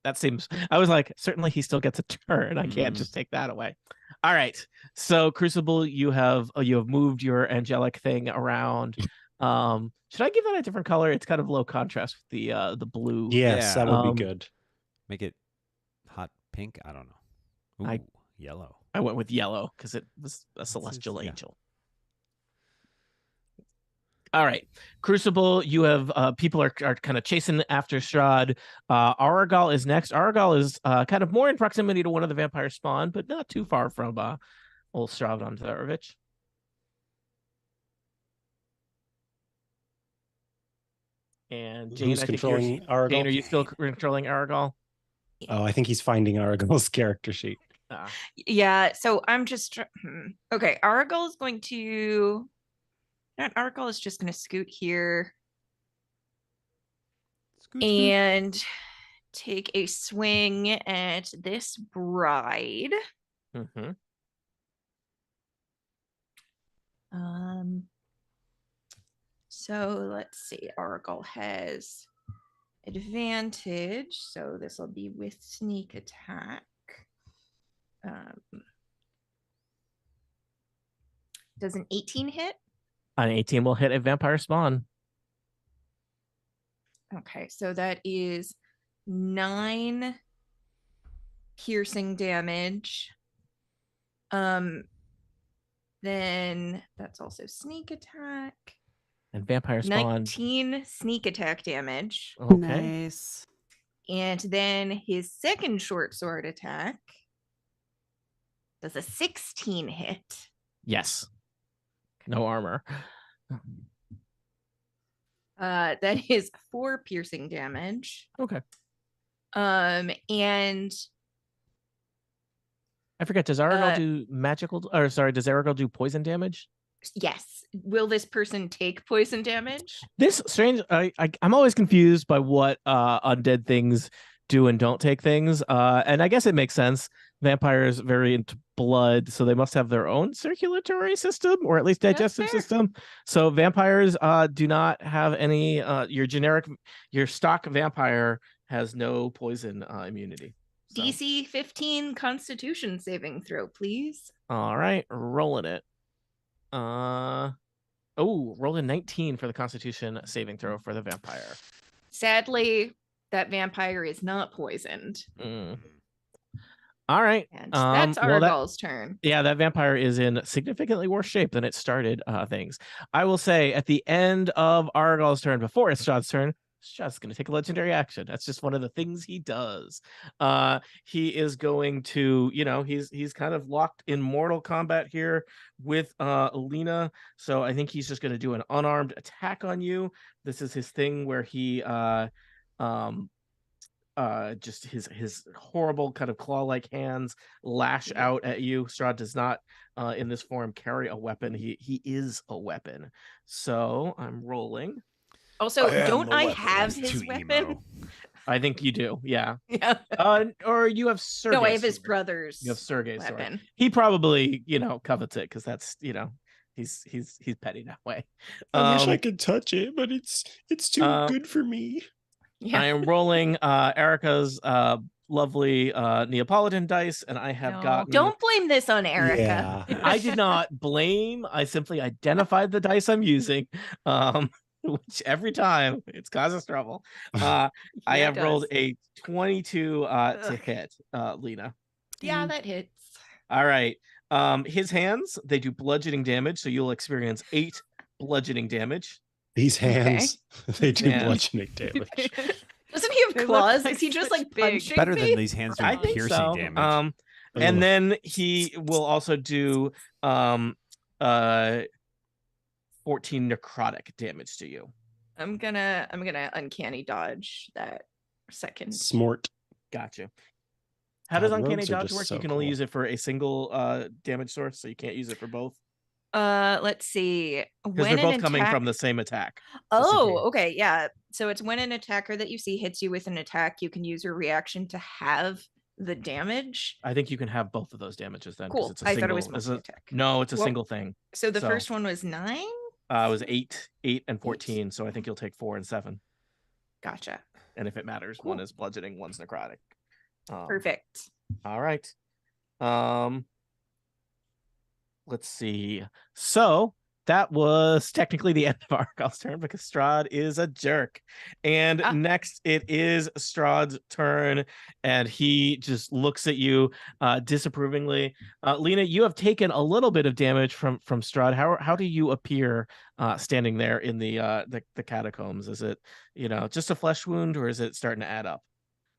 That seems. I was like, certainly he still gets a turn. I can't Mhm. just take that away. All right. So Crucible, you have moved your angelic thing around. Should I give that a different color? It's kind of low contrast with the blue. Yes, that would be good. Make it hot pink. I don't know. Ooh, I- yellow. I went with yellow because it was a celestial yeah. angel. All right, Crucible. You have people are kind of chasing after Strahd. Aragal is next. Aragal is kind of more in proximity to one of the vampire spawn, but not too far from old Strahd Zarovich. And Jane, Who's I think you're, controlling Aragal? Jane, are you still controlling Aragal? Oh, I think he's finding Aragal's character sheet. Yeah, so I'm just okay. Aragal is going to. Aragal is just going to scoot here Scoot, scoot. and take a swing at this bride. Mm-hmm. So let's see. Aragal has advantage, so this will be with sneak attack. Does an 18 hit? An 18 will hit a vampire spawn. Okay, so that is 9 piercing damage. Then that's also sneak attack. And vampire spawn. 19 sneak attack damage. Okay. Nice. And then his second short sword attack does a 16 hit. Yes. No armor. That is 4 piercing damage. Okay. And I forget. Does Aragorn do magical? Or sorry, does Aragorn do poison damage? yes, will this person take poison damage? This strange. I'm always confused by what undead things do and don't take things. And I guess it makes sense. Vampires very into blood, so they must have their own circulatory system or at least digestive system. So vampires do not have any. Your stock vampire has no poison immunity. So. DC 15 Constitution saving throw, please. All right, rolling it. Rolling 19 for the Constitution saving throw for the vampire. Sadly, that vampire is not poisoned. All right. And that's Argal's turn. Yeah, that vampire is in significantly worse shape than it started things. I will say at the end of Argal's turn, before it's Strahd's turn, Strahd's going to take a legendary action. That's just one of the things he does. He is going to, he's kind of locked in mortal combat here with Lena. So I think he's just going to do an unarmed attack on you. This is his thing where he just his horrible kind of claw-like hands lash out at you. Strahd does not in this form carry a weapon. He is a weapon. So I'm rolling. Also, don't I have his weapon? I think you do. Yeah. Yeah. Or you have Sergei's. No, I have his brother's. You have Sergei's weapon. Sword. He probably, covets it because that's, he's petty that way. I wish I could touch it, but it's too good for me. Yeah. I am rolling Erica's lovely Neapolitan dice, and I have gotten. Don't blame this on Erica. Yeah. I did not blame. I simply identified the dice I'm using, which every time it's causes trouble. I have rolled a 22 to hit, Lena. Yeah, that hits. All right. His hands, they do bludgeoning damage, so you'll experience 8 bludgeoning damage. These hands, they do bludgeoning damage. Doesn't he have claws? Is he just like big? punching Better me? than these hands doing piercing damage. And then he will also do 14 necrotic damage to you. I'm gonna uncanny dodge that second. Smart. Gotcha. How does uncanny rogues are dodge just work? so You can only cool. use it for a single damage source, so you can't use it for both. Let's see. Because they're both coming from the same attack. Oh, okay, yeah. So it's when an attacker that you see hits you with an attack, you can use your reaction to have the damage. I think you can have both of those damages then. Cool. It's a I single, thought it was multi-attack. No, it's a Well, single thing. So the first one was 9? It was 8, and 14. So I think you'll take 4 and 7. Gotcha. And if it matters, Cool. one is bludgeoning, one's necrotic. Perfect. All right. Let's see. So that was technically the end of Argal's turn because Strahd is a jerk. And next it is Strahd's turn, and he just looks at you disapprovingly. Lena, you have taken a little bit of damage from Strahd. How do you appear standing there in the catacombs? Is it just a flesh wound, or is it starting to add up?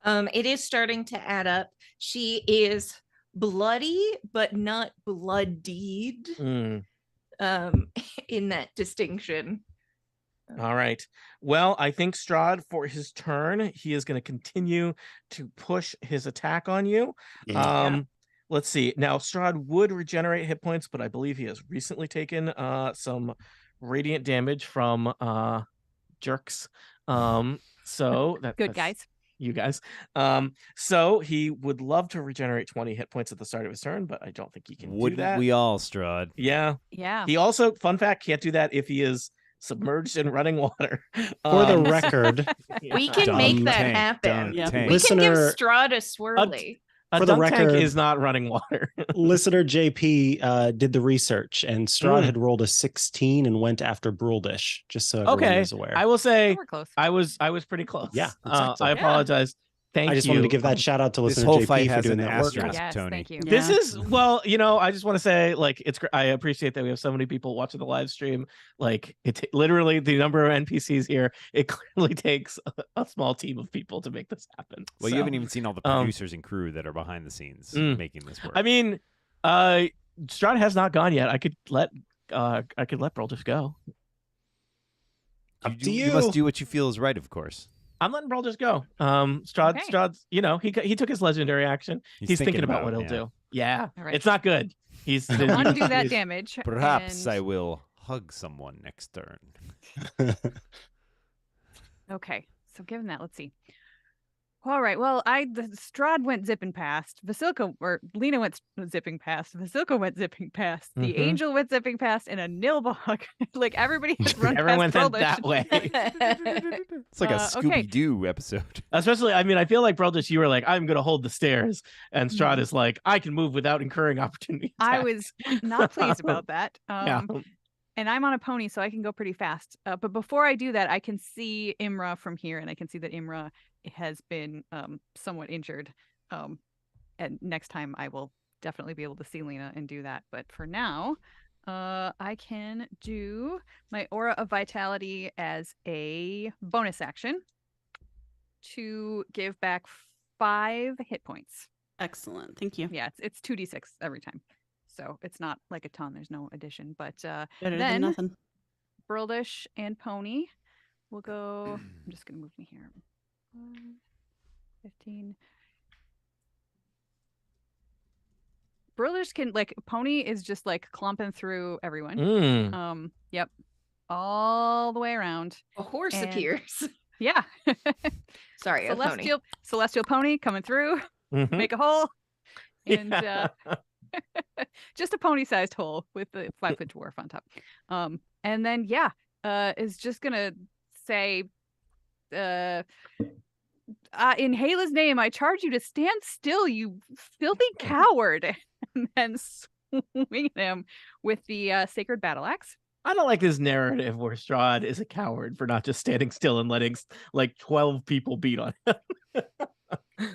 It is starting to add up. She is bloody, but not bloodied. In that distinction. All right. Well, I think Strahd, for his turn, he is going to continue to push his attack on you. Let's see. Now, Strahd would regenerate hit points, but I believe he has recently taken some radiant damage from jerks. So Good guys. You guys. So he would love to regenerate 20 hit points at the start of his turn, but I don't think he can do that. We all, Strahd? Yeah. Yeah. He also, fun fact, can't do that if he is submerged in running water. For the record, We can make that happen. Yeah. We can give Strahd a swirly. A For the dunk tank record- is not running water. listener JP did the research, and Strahd had rolled a 16 and went after Bruldish, just so everyone is aware. I will say We're close. I was pretty close. Yeah, exactly. I apologize. Thank you. I just wanted to give that shout out to This listener whole JP fight for has doing an that work. asterisk, Yes, Tony. thank you. This Yeah. is, well, I just want to say, like, I appreciate that we have so many people watching the live stream. Like, literally the number of NPCs here, it clearly takes a small team of people to make this happen. Well, So, you haven't even seen all the producers and crew that are behind the scenes making this work. I mean, Strahd has not gone yet. I could let Bruldish go. Up to You you. must do what you feel is right, of course. I'm letting Brawl just go. Strahd's, he took his legendary action. He's thinking about what he'll do. Yeah, All right. it's not good. He's So undo that damage. Perhaps and... I will hug someone next turn. Okay, so given that, let's see. All right, well, the Strahd went zipping past. Lena went zipping past. Vasilka went zipping past. The Angel went zipping past, and a Nilbog. Like, everybody has run Everyone past went that way. It's like a Scooby-Doo episode. Especially, I feel like Breldish, you were like, I'm going to hold the stairs. And Strahd is like, I can move without incurring opportunity attacks. I was not pleased about that. Yeah. And I'm on a pony, so I can go pretty fast. But before I do that, I can see Imra from here, and I can see that Imra has been somewhat injured. And next time I will definitely be able to see Lena and do that. But for now, I can do my Aura of Vitality as a bonus action to give back 5 hit points. Excellent. Thank you. Yeah, it's 2d6 every time. So it's not like a ton. There's no addition. But Better then than nothing. Brildish and Pony will go. I'm just going to move me here. 15. Brildish can, like, Pony is just like clumping through everyone. Yep. All the way around. A horse appears. Yeah. Sorry, Celestial Pony coming through. Make a hole. And just a pony-sized hole with the 5-foot dwarf on top. And then is just gonna say, in Hela's name, I charge you to stand still, you filthy coward, and then swing him with the sacred battle axe. I don't like this narrative where Strahd is a coward for not just standing still and letting like 12 people beat on him.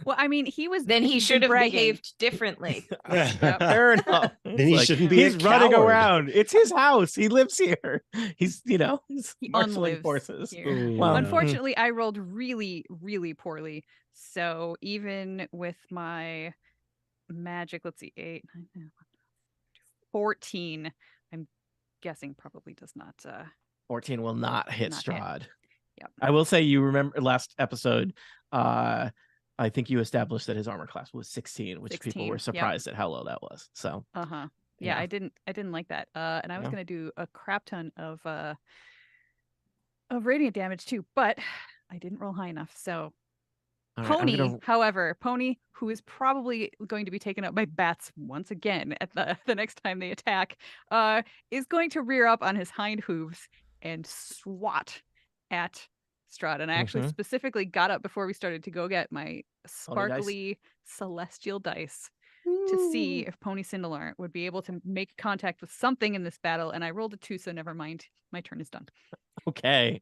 Well, I mean, he was. Then he should have behaved differently. Fair enough. Then he shouldn't be. He's running around. It's his house. He lives here. He's he marshaling forces. Well, unfortunately, I rolled really, really poorly. So even with my magic, let's see, 8, 9, 10, 14. I'm guessing probably does not. 14 will not hit Strahd. Yep. I will say, you remember last episode, I think you established that his armor class was 16, which 16, people were surprised at how low that was. So yeah, I didn't like that. And I was gonna do a crap ton of radiant damage too, but I didn't roll high enough. So Pony, however, Pony, who is probably going to be taken up by bats once again at the next time they attack, is going to rear up on his hind hooves and swat at Strahd. And I actually specifically got up before we started to go get my sparkly celestial dice to see if Pony Cindelar would be able to make contact with something in this battle. And I rolled a 2, so never mind. My turn is done. Okay.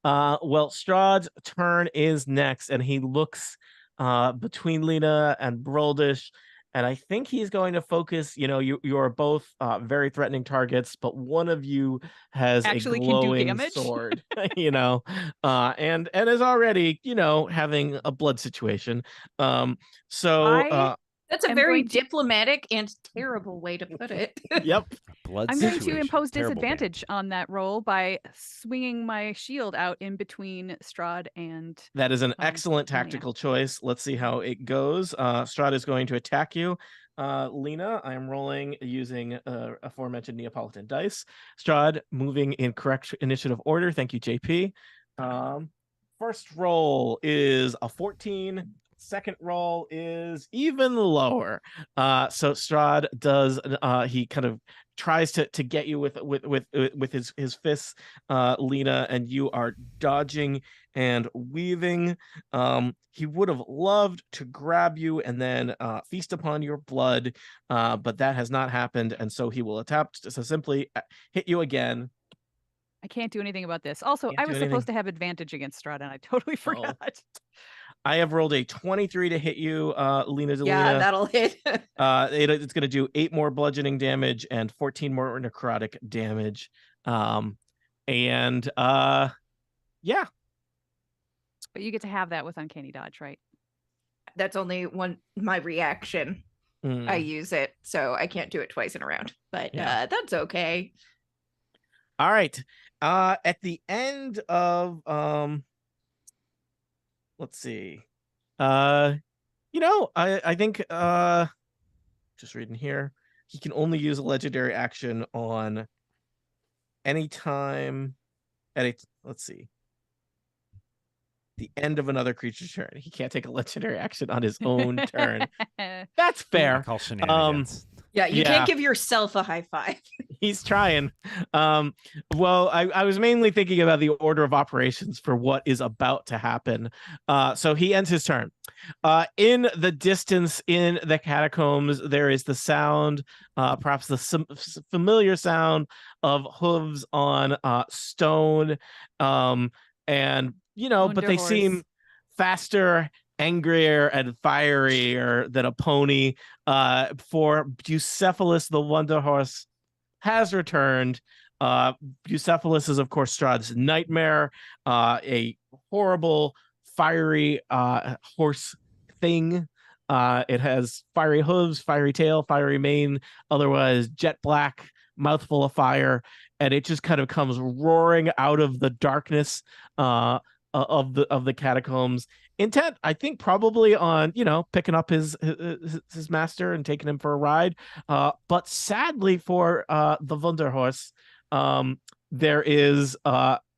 Well, Strahd's turn is next, and he looks between Lena and Broldish, and I think he's going to focus. You are both very threatening targets, but one of you has actually a glowing sword, and is already, having a blood situation. That's a very diplomatic and terrible way to put it. Yep. I'm going to impose disadvantage on that roll by swinging my shield out in between Strahd and... That is an excellent tactical choice. Let's see how it goes. Strahd is going to attack you. Lena, I am rolling using aforementioned Neapolitan dice. Strahd, moving in correct initiative order. Thank you, JP. First roll is a 14. Second roll is even lower. So Strahd does he kind of tries to get you with his fists, Lena, and you are dodging and weaving. He would have loved to grab you and then feast upon your blood, but that has not happened, and so he will attempt to simply hit you again. I can't do anything about this. Also, I was supposed to have advantage against Strahd, and I totally forgot. I have rolled a 23 to hit you, Lena. Yeah, that'll hit. It's going to do 8 more bludgeoning damage and 14 more necrotic damage. Yeah. But you get to have that with Uncanny Dodge, right? That's only my reaction. I use it, so I can't do it twice in a round. But that's okay. All right. At the end of let's see. I think just reading here, he can only use a legendary action on any time let's see. The end of another creature's turn. He can't take a legendary action on his own turn. That's fair. I call shenanigans. Yeah, you Yeah. can't give yourself a high five. He's trying. Well, I was mainly thinking about the order of operations for what is about to happen. So he ends his turn. In the distance in the catacombs, there is the sound, perhaps the familiar sound of hooves on stone. And, but they Wonderhorse. seem faster, angrier, and fierier than a pony. For Bucephalus the Wonder Horse has returned. Bucephalus is, of course, Strahd's nightmare, a horrible, fiery horse thing. It has fiery hooves, fiery tail, fiery mane, otherwise jet black, mouthful of fire, and it just kind of comes roaring out of the darkness of the catacombs, intent, I think, probably on picking up his master and taking him for a ride. But sadly for the Wunderhorse, there is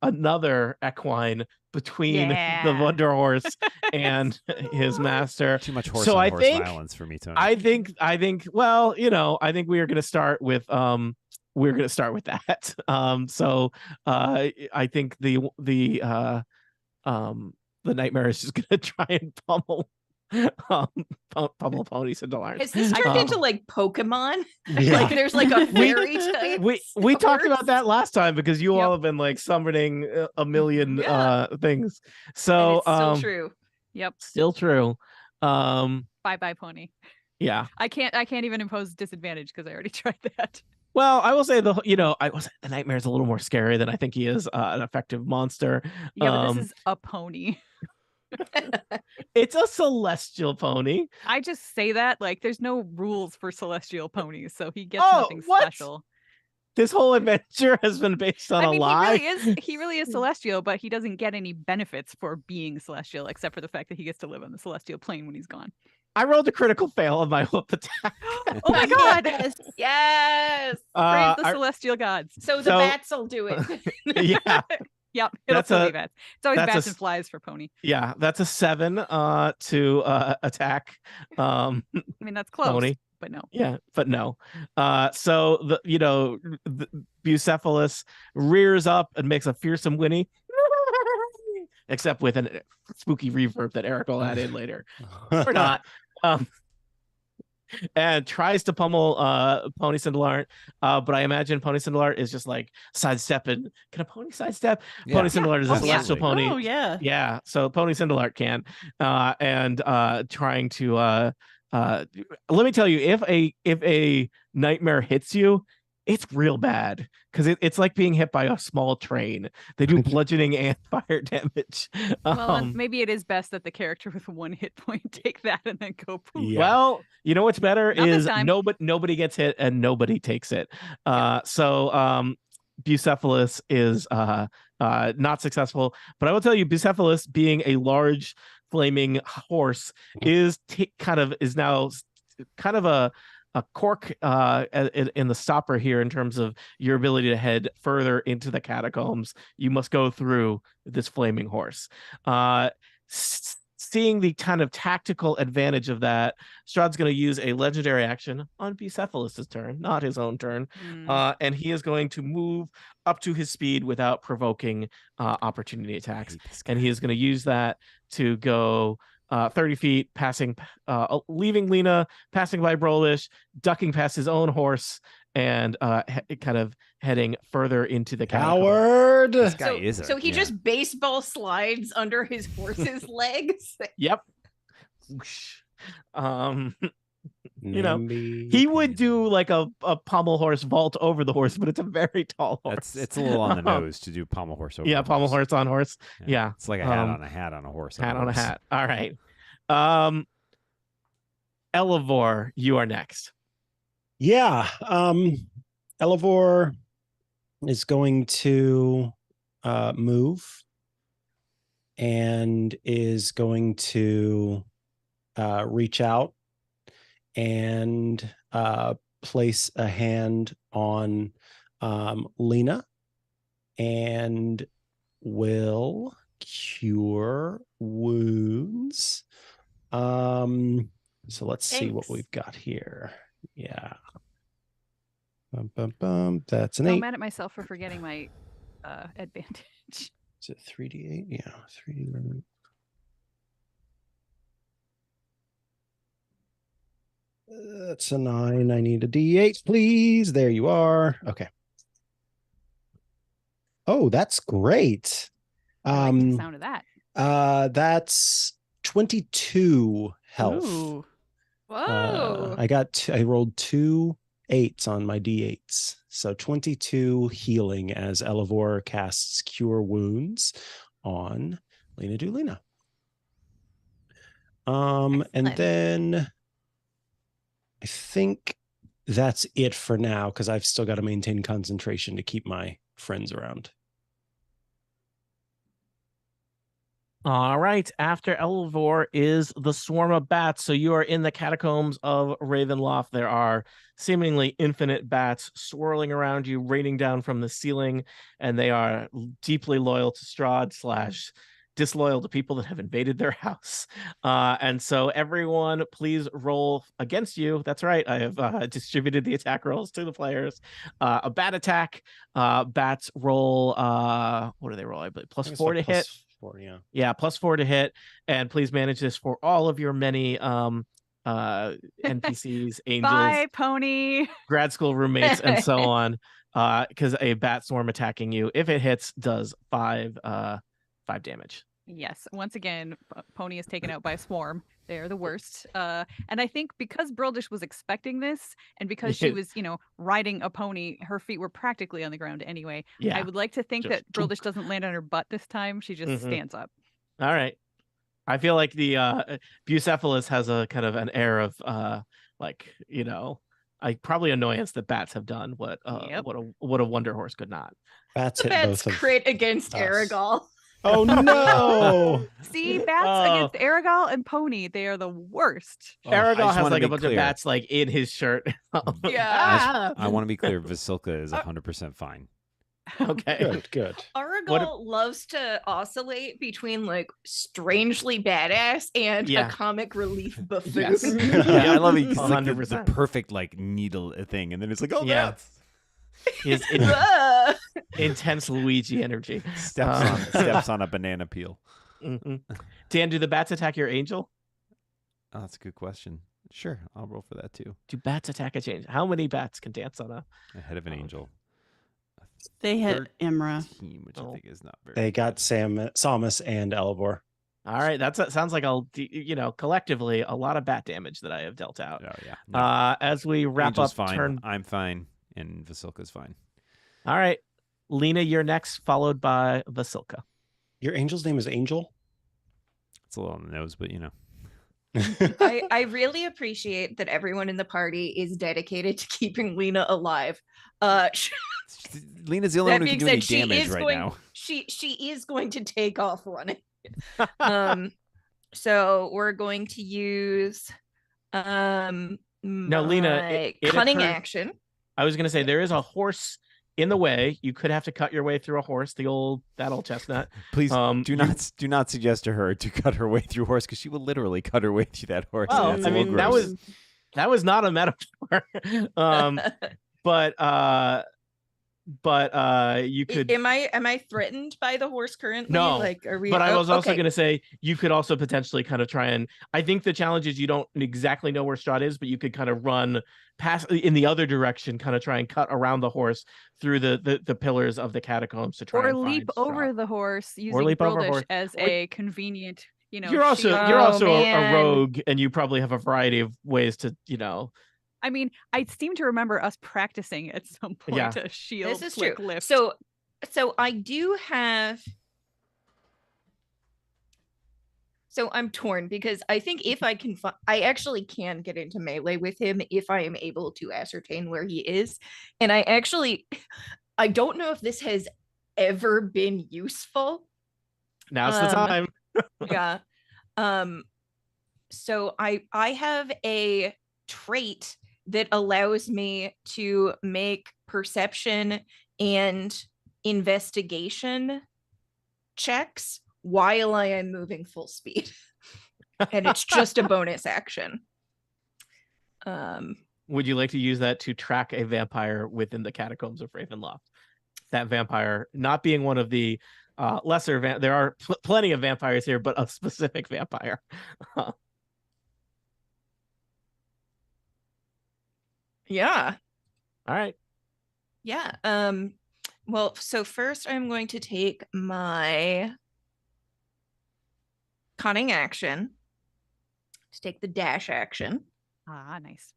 another equine between the Wunderhorse and his master. Too much horse So on I horse think- violence for me, Tony. I think. Well, I think we are going to start with that. So I think the nightmare is just gonna try and pummel ponies into Lars. Has this turned into like Pokemon? Yeah. Like there's like a fairy type. We talked about horse? that last time because you all have been like summoning a million Yeah. things. And So it's still true. Yep. still true. Bye pony. Yeah. I can't even impose disadvantage because I already tried that. Well, I will say the nightmare is a little more scary than I think he is an effective monster. Yeah, but this is a pony. It's a celestial pony. I just say that like there's no rules for celestial ponies, so he gets Oh, nothing what? special. This whole adventure has been based on I a mean, lie. he really is celestial, but he doesn't get any benefits for being celestial, except for the fact that he gets to live on the celestial plane when he's gone. I rolled a critical fail on my whoop attack. Oh my god! Yes. Yes. Praise the I- celestial gods. So the So- bats will do it. yeah, Yep, it'll That's still a- be bats. It's always that's a bats s- and flies for pony. yeah, that's a 7 to attack I mean, that's close, pony. but no. Yeah, but no. So the Bucephalus rears up and makes a fearsome whinny, except with a spooky reverb that Eric will add in later. Or not. And tries to pummel Pony Cindelar, but I imagine Pony Cindelar is just like sidestepping. Can a pony sidestep? Yeah. Pony Cindelar is a Oh, yeah. celestial pony. Oh yeah. Yeah, so Pony Cindelar can, and trying to let me tell you, if a nightmare hits you, it's real bad because it's like being hit by a small train. They do bludgeoning and fire damage. Well, then maybe it is best that the character with 1 hit point take that and then go poof. Yeah. Well, you know what's better Not this is time. nobody gets hit and nobody takes it. So Bucephalus is not successful, but I will tell you, Bucephalus being a large flaming horse is now kind of a cork in the stopper here in terms of your ability to head further into the catacombs. You must go through this flaming horse. Seeing the kind of tactical advantage of that, Strahd's going to use a legendary action on Bucephalus' turn, not his own turn. Mm. And he is going to move up to his speed without provoking opportunity attacks. And he is going to use that to go 30 feet, passing, leaving Lena, passing by Brolish, ducking past his own horse, and kind of heading further into the catacombs. Coward. This guy So he just baseball slides under his horse's legs. Yep. Whoosh. NIMBY. He would do like a pommel horse vault over the horse, but it's a very tall horse. It's a little on the nose to do pommel horse over. Yeah, a pommel horse on horse. Yeah. It's like a hat on a hat on a horse. Hat on a horse. hat. All right. Elevor, you are next. Yeah. Elevor is going to move and is going to reach out and place a hand on Lena and will cure wounds. So let's see what Thanks. we've got here. Yeah. That's an So 8. I'm mad at myself for forgetting my advantage. Is it 3d8? Yeah, 3d8. That's a 9. I need a d8, please. There you are. Okay. Oh, that's great. I like the sound of that. That's 22 health. Ooh. Whoa. I rolled 2 8s on my d8s. So 22 healing as Elevor casts Cure Wounds on Lena Dulina. And Excellent. then I think that's it for now because I've still got to maintain concentration to keep my friends around. All right. After Elvor is the swarm of bats. So you are in the catacombs of Ravenloft. There are seemingly infinite bats swirling around you, raining down from the ceiling, and they are deeply loyal to Strahd / disloyal to people that have invaded their house. And so everyone, please roll against you. That's right. I have distributed the attack rolls to the players. A bat attack. Bats roll. What do they roll? I believe +4 to hit. 4, yeah. Yeah, +4 to hit, and please manage this for all of your many NPCs, angels, Bye, pony. grad school roommates, and so on. Because a bat swarm attacking you, if it hits, does 5 damage. Yes, once again, Pony is taken out by a swarm. They're the worst. And I think because Brildish was expecting this, and because she was, riding a pony, her feet were practically on the ground anyway. Yeah. I would like to think Just that Brildish doesn't land on her butt this time. She just stands up. All right. I feel like the Bucephalus has a kind of an air of probably annoyance that bats have done what a Wonder Horse could not. Bats The hit bats both of crit against us. Aragal. Oh no! See, bats against Aragal and Pony, they are the worst. Aragal has like a bunch of bats like in his shirt. Yeah. I want to be clear. Vasilka is 100% fine. Okay. Good. Aragal loves to oscillate between like strangely badass and a comic relief buffoon. Yes. Yeah, I love it. It's like the 100%. perfect like needle thing, and then it's like, oh Yeah. that's His intense Luigi energy. steps on a banana peel. Dan, do the bats attack your angel? Oh, that's a good question. Sure, I'll roll for that too. Do bats attack a angel? How many bats can dance on a Ahead of an angel. They hit Imra. Which I think is not very. They got Samus and Elevor. All right, sounds like collectively a lot of bat damage that I have dealt out. Oh yeah. No. As we wrap Angel's up, fine. I'm fine, and Vasilka's fine. All right, Lena, you're next, followed by Vasilka. Your angel's name is Angel? It's a little on the nose, but I really appreciate that everyone in the party is dedicated to keeping Lena alive. Lena's the only one who can do any damage right now. She is going to take off running. So we're going to use now, Lena, cunning action. I was going to say there is a horse in the way. You could have to cut your way through a horse. That old chestnut. Please do not suggest to her to cut her way through a horse, because she will literally cut her way through that horse. Oh, I mean that was not a metaphor. But you could. Am I threatened by the horse currently? No, are we? But I was also going to say you could also potentially kind of try and. I think the challenge is you don't exactly know where Strahd is, but you could kind of run past in the other direction, kind of try and cut around the horse through the pillars of the catacombs to try or and leap find over Strahd. the horse using Or leap over Brildish horse. as a convenient. You're also a rogue, and you probably have a variety of ways to I mean, I seem to remember us practicing at some point a shield. This is true. Lift. So I do have. So I'm torn because I think if I can, I actually can get into melee with him if I am able to ascertain where he is. And I don't know if this has ever been useful, Now's the time. Yeah. So I have a trait that allows me to make perception and investigation checks while I am moving full speed. And it's just a bonus action. Would you like to use that to track a vampire within the catacombs of Ravenloft? That vampire not being one of the lesser there are plenty of vampires here, but a specific vampire. Yeah. All right. Yeah. Well, so first I'm going to take my cunning action to take the dash action. Ah, nice.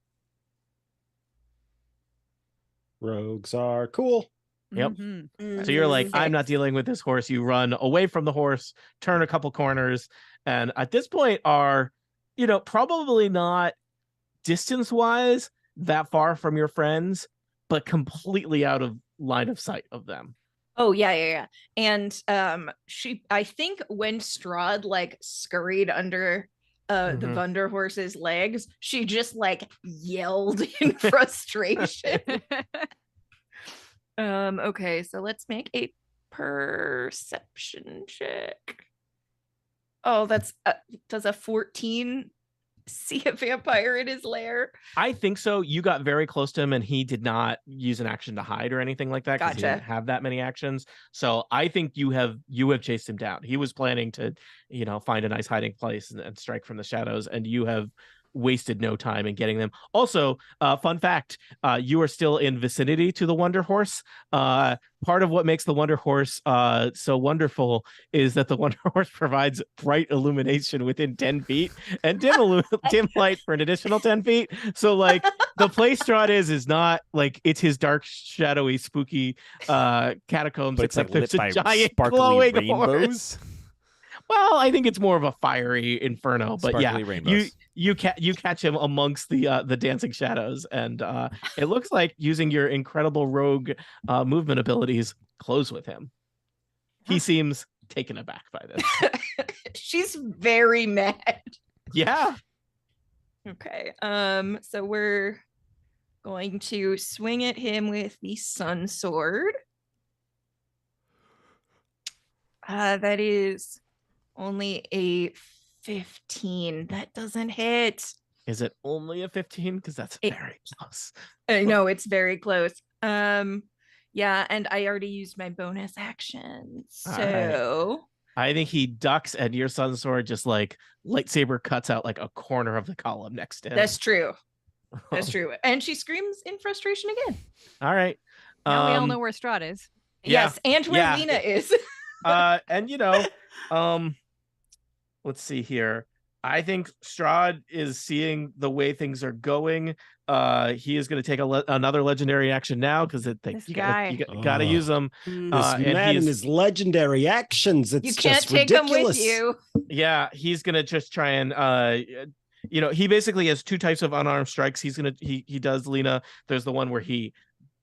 Rogues are cool. Yep. Mm-hmm. So you're like, I'm not Six. dealing with this horse. You run away from the horse, turn a couple corners, and at this point are, probably not distance-wise that far from your friends, but completely out of line of sight of them. Oh yeah. And I think when Strahd like scurried under the Vunder horse's legs, she just like yelled in frustration. Okay, so let's make a perception check. Oh, that's does a 14 see a vampire in his lair? I think so. You got very close to him, and he did not use an action to hide or anything like that because he didn't Gotcha. have that many actions. So I think you have chased him down. He was planning to, find a nice hiding place and strike from the shadows, and you have wasted no time in getting them. Also, fun fact: you are still in vicinity to the Wonder Horse. Part of what makes the Wonder Horse so wonderful is that the Wonder Horse provides bright illumination within 10 feet and dim light for an additional 10 feet. So like the place Strahd is not like it's his dark, shadowy, spooky catacombs, But it's like except lit there's by a giant sparkly glowing rainbows. horse. Well, I think it's more of a fiery inferno, but Sparkly rainbows. you catch him amongst the dancing shadows, and it looks like using your incredible rogue movement abilities, close with him. He seems taken aback by this. She's very mad. Yeah. Okay. So we're going to swing at him with the sun sword. That is only a 15. That doesn't hit. Is it only a 15? Because that's very close. I know it's very close. Yeah, and I already used my bonus action. So I think he ducks, and your sun sword just like lightsaber cuts out like a corner of the column next to him. that's true. That's true. And she screams in frustration again. All right. Now we all know where Strahd is. Yes, and where Lena is. And let's see here. I think Strahd is seeing the way things are going. He is going to take another legendary action now because you got to use them. This man and his legendary actions. It's you can't just take ridiculous. them with you. Yeah, he's going to just try and he basically has two types of unarmed strikes. He does Lena. There's the one where he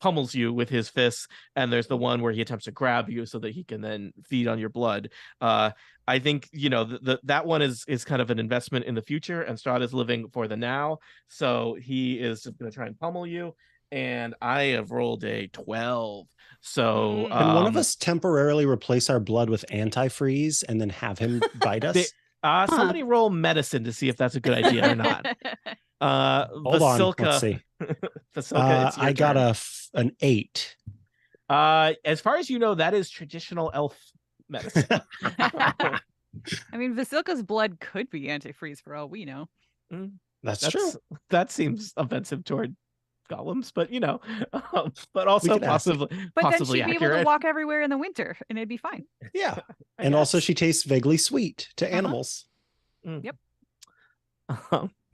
pummels you with his fists, and there's the one where he attempts to grab you so that he can then feed on your blood. I think that one is kind of an investment in the future, and Strahd is living for the now, so he is just going to try and pummel you. And I have rolled a 12. So can one of us temporarily replace our blood with antifreeze and then have him bite us? Somebody roll medicine to see if that's a good idea or not. Hold on, let's see. Vasilka, I got an 8. As far as you know, that is traditional elf medicine. I mean, Vasilka's blood could be antifreeze for all we know. That's true. That seems offensive toward golems, but but also possibly But then possibly she'd be accurate. able to walk everywhere in the winter, and it'd be fine. Yeah, and also she tastes vaguely sweet to animals. Yep.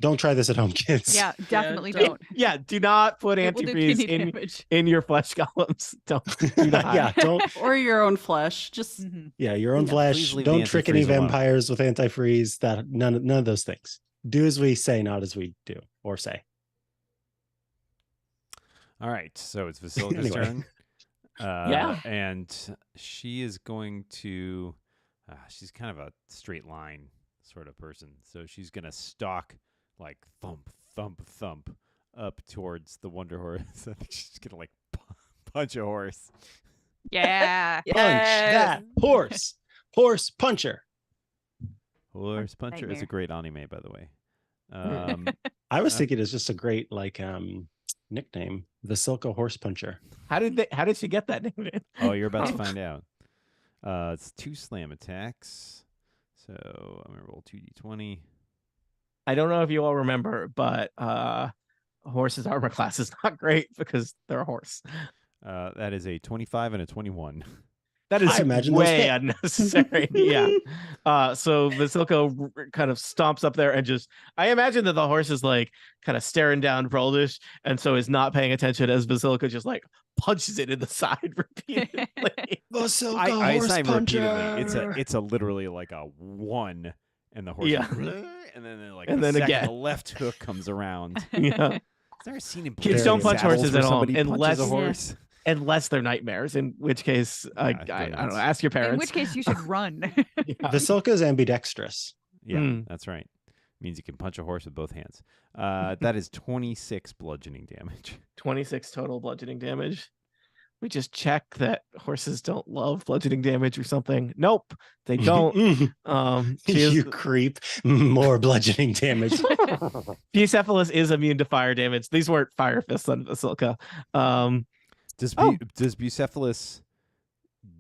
Don't try this at home, kids. Yeah, definitely don't. Yeah, do not put It will do antifreeze kidney damage. in your flesh golems. Don't do not. Yeah, don't. Or your own flesh. Just Yeah, your own Yeah, flesh. please leave the Don't trick any antifreeze alone. vampires with antifreeze. That none of those things. Do as we say, not as we do or say. All right, so it's Vasilka's Anyway. turn. Yeah. And she is going to she's kind of a straight line sort of person. So she's gonna stalk like thump, thump, thump up towards the Wonder Horse. I think she's gonna like punch a horse. Yeah. Punch that horse. Horse puncher. Horse puncher is a Nightmare. great anime, by the way. I was thinking it's just a great nickname, the Silka Horse Puncher. How did she get that nickname? Oh, you're about to find out. It's 2 slam attacks. So I'm gonna roll 2d20. I don't know if you all remember, but horse's armor class is not great because they're a horse. That is a 25 and a 21. That is I imagine those way hit. unnecessary. Yeah. So Vasilko kind of stomps up there and just, I imagine that the horse is like kind of staring down Broldish and so is not paying attention as Vasilko just like punches it in the side repeatedly. Vasilka I Horse assign Puncher. repeatedly. It's a literally like a 1, and the horse. Yeah. And then like And the then second again. the left hook comes around. Yeah. I've never seen him. Kids don't punch horses at all, Somebody unless- punches a horse. Unless they're nightmares, in which case, I they're don't nuts. know, ask your parents. In which case you should run. Yeah. Vasilka is ambidextrous. Yeah, Mm. that's right. Means you can punch a horse with both hands. That is 26 bludgeoning damage. 26 total bludgeoning damage. We just check that horses don't love bludgeoning damage or something. Nope, they don't. She is, You creep. More bludgeoning damage. Bucephalus is immune to fire damage. These weren't fire fists on Vasilka. Does Bucephalus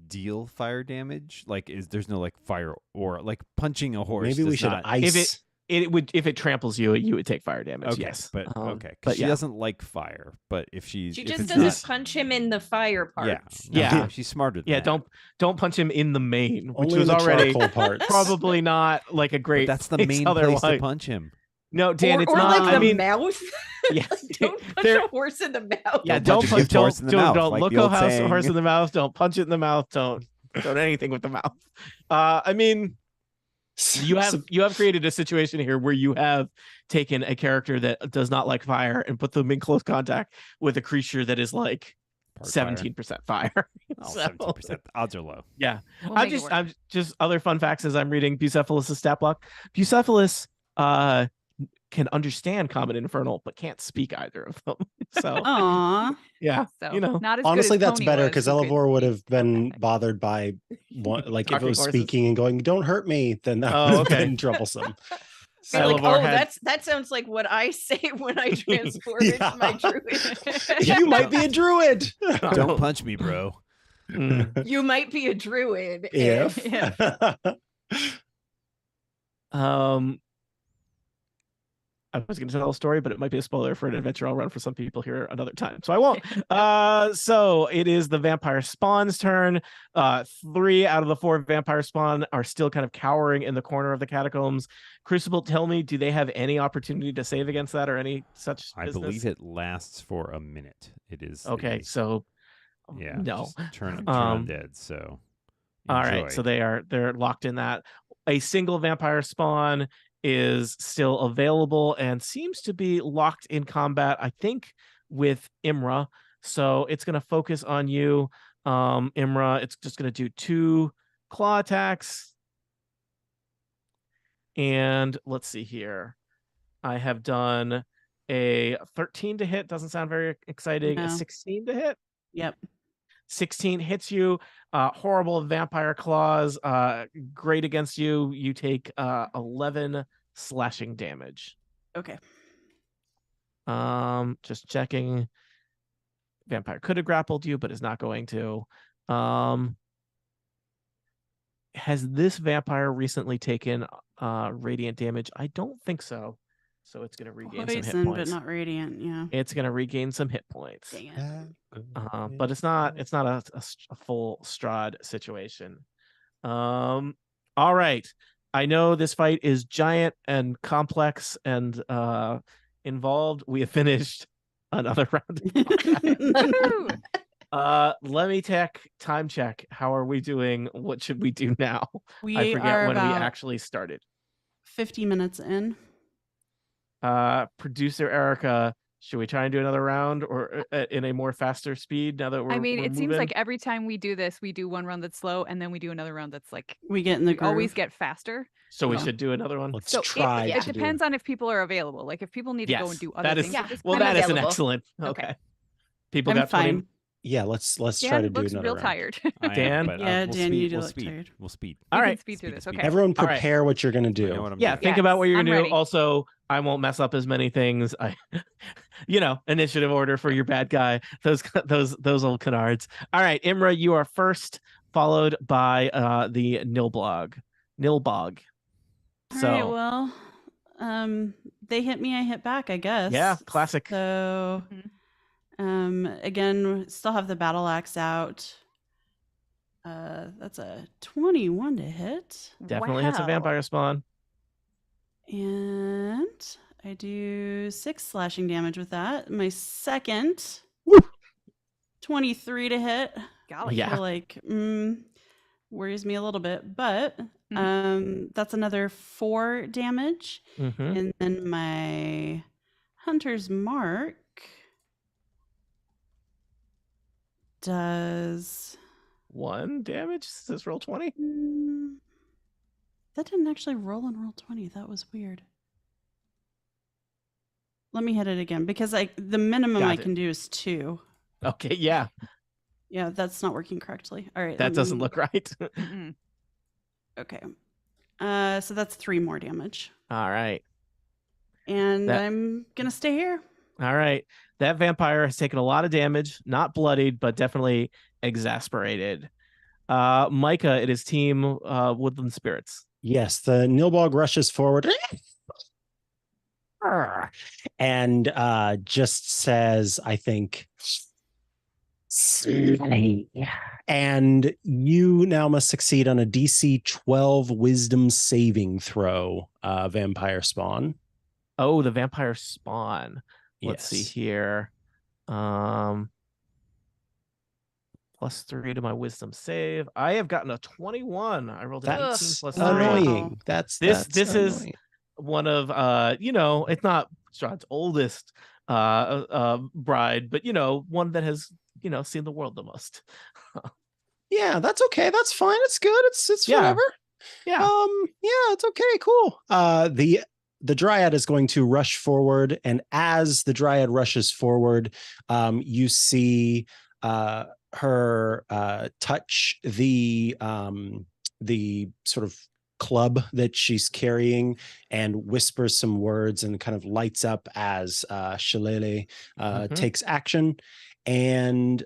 deal fire damage? Like, there's no like fire or like punching a horse? Maybe we does should not- ice. If it tramples you, you would take fire damage. Okay, Yes, but okay, but because she yeah. doesn't like fire. But if She if just it's doesn't not- punch him in the fire parts. Yeah. she's smarter than Yeah, that. don't punch him in the main, which Only was in the already charcoal parts. probably not like a But great. that's the place main place otherwise. to punch him. No, Dan, it's or not. like the I mean, mouth. yeah, Don't punch there- a horse in the mouth. yeah, Don't don't punch a gift horse in the mouth, don't like look the a old horse saying. in the mouth. Don't punch it in the mouth. Don't anything with the mouth. I mean, you have created a situation here where you have taken a character that does not like fire and put them in close contact with a creature that is like Part fire. 17% fire. Oh, So, 17%. Odds are low. yeah. We'll make it work. I'm just other fun facts as I'm reading Bucephalus' stat block. Bucephalus can understand Common Infernal, but can't speak either of them. So Aw. yeah, So, you know, not as Honestly, good as that's Tony better was, because who could Elevor would have been contact. bothered by one, like if it Talking was horses. speaking and going, "Don't hurt me," then that Oh, would have okay. been troublesome. Be like, Elevor oh, had- that sounds like what I say when I transport into my druid. You might be a druid. Don't punch me, bro. Mm. You might be a druid If I was going to tell a story, but it might be a spoiler for an adventure I'll run for some people here another time, so I won't. So it is the vampire spawn's turn. 3 out of the 4 vampire spawn are still kind of cowering in the corner of the catacombs. Crucible, tell me, do they have any opportunity to save against that or any such? I business? believe it lasts for a minute. It is Okay, so yeah. no. just turn Um, undead. So All right, so enjoy. they're locked in that. A single vampire spawn is still available and seems to be locked in combat, I think, with Imra. So it's going to focus on you, Imra. It's just going to do 2 claw attacks. And let's see here. I have done a 13 to hit. Doesn't sound very exciting. A No. 16 to hit. Yep. 16 hits you. Horrible vampire claws. Great against you. You take 11 slashing damage. Okay. Just checking. Vampire could have grappled you, but is not going to. Has this vampire recently taken radiant damage? I don't think so. So it's going to regain some hit Poison, but points. not radiant. Yeah. It's going to regain some hit points. Dang it. But it's not a full Strahd situation. All right. I know this fight is giant and complex and involved. We have finished another round of combat. Woo! Let me time check. How are we doing? What should we do now? We I forget are when we about actually started. 50 minutes in. Producer Erica, Should we try and do another round or in a more faster speed now that we're I mean, we're it seems moving? like every time we do this, we do one round that's slow, and then we do another round that's like We get in the we always groove. get faster. So we Yeah. should do another one. Let's So try it to depends on if people are available. Like if people need to go Yes, and do other that is things. Yeah, at this well. I'm point. That is an available. excellent. Okay. Okay. People I'm got 20. fine. Yeah, let's try Dan to do looks another real round. tired. I am, Dan? but Yeah, we'll Dan, speed, you do we'll look speed. tired. We'll speed. All We right. can speed through this. Speed, Okay. Everyone All right. prepare what you're going to I know do. what I'm Yeah, doing. think Yes, about what you're I'm gonna do. ready. Also, I won't mess up as many things. I, initiative order for your bad guy. Those old canards. All right, Imra, you are first, followed by the Nilbog. All So right, well, they hit me, I hit back, I guess. yeah, classic. So, Mhm. again, still have the battle axe out. That's a 21 to hit. Definitely hits a Wow. vampire spawn. And I do 6 slashing damage with that. My second, 23 to hit. Golly. Yeah. I feel like worries me a little bit, but Mhm. that's another 4 damage. Mm-hmm. And then my hunter's mark does 1 damage. Does roll 20? that didn't actually roll and roll 20. That was weird. Let me hit it again because the minimum Got I it. can do is 2. Okay, yeah, Yeah, that's not working correctly. All right. that doesn't look right. Mm-mm. Okay. So that's 3 more damage. All right. And That- I'm going to stay here. All right. That vampire has taken a lot of damage, not bloodied, but definitely exasperated. Micah, it is team Woodland Spirits. Yes, the Nilbog rushes forward and just says, I think, and you now must succeed on a DC 12 wisdom saving throw, vampire spawn. Oh, the vampire spawn. Let's see Yes. here. +3 to my wisdom save. I have gotten a 21. I rolled an 18 That's plus annoying. 3. That's This is annoying. one of it's not Strahd's oldest bride, but one that has seen the world the most. Yeah, that's okay. That's fine. It's good. It's Yeah. whatever. Yeah. Yeah, it's okay. Cool. The dryad is going to rush forward, and as the dryad rushes forward, you see her touch the sort of club that she's carrying and whispers some words and kind of lights up as Shillelagh takes action. And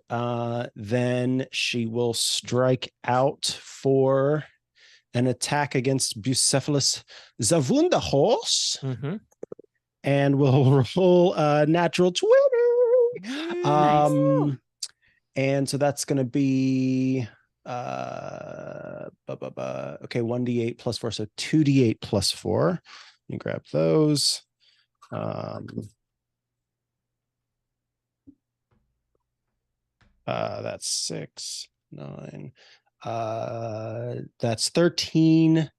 then she will strike out for an attack against Bucephalus Zavundahorse, Mm-hmm. and will roll a natural 20. Nice. And so that's going to be okay, 1d8 plus 4, so 2d8 plus 4. Let me grab those. That's 6, 9. That's 13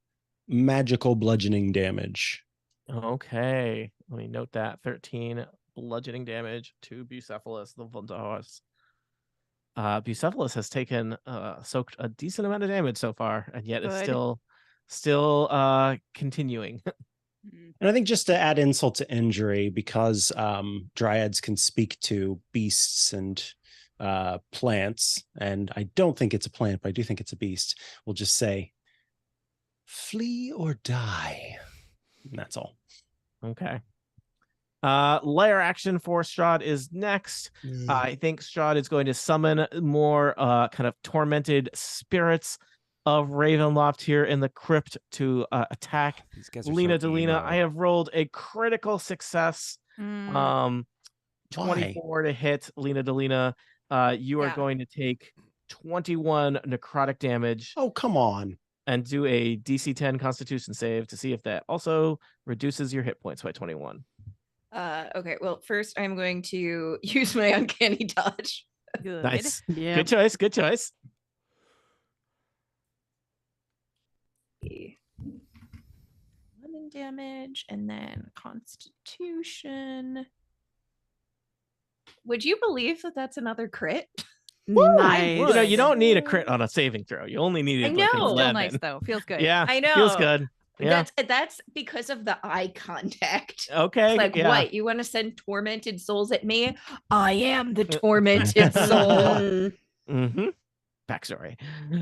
magical bludgeoning damage. Okay, let me note that 13 bludgeoning damage to Bucephalus the Vundahorse. Bucephalus has taken soaked a decent amount of damage so far, and yet is Good. still continuing. And I think just to add insult to injury, because dryads can speak to beasts and plants, and I don't think it's a plant, but I do think it's a beast, we'll just say, flee or die. And that's all. Okay. Lair action for Strahd is next. I think Strahd is going to summon more kind of tormented spirits of Ravenloft here in the crypt to attack These guys are Lena so Delina. emo. I have rolled a critical success. 24 to hit Lena Delina. You are Yeah. going to take 21 necrotic damage Oh, come on. and do a DC 10 Constitution save to see if that also reduces your hit points by 21. Okay, well, first I'm going to use my uncanny dodge. Good. Nice. Yeah. Good choice. Good choice. 11 damage, and then Constitution. Would you believe that that's another crit? Nice. would. You know, you don't need a crit on a saving throw. You only need I it like an know. Still 11. nice though. Feels good. Yeah, I know. feels good. Yeah. That's because of the eye contact. Okay. It's like, yeah. what? You want to send tormented souls at me? I am the tormented soul. Mm. Mm-hmm. Backstory.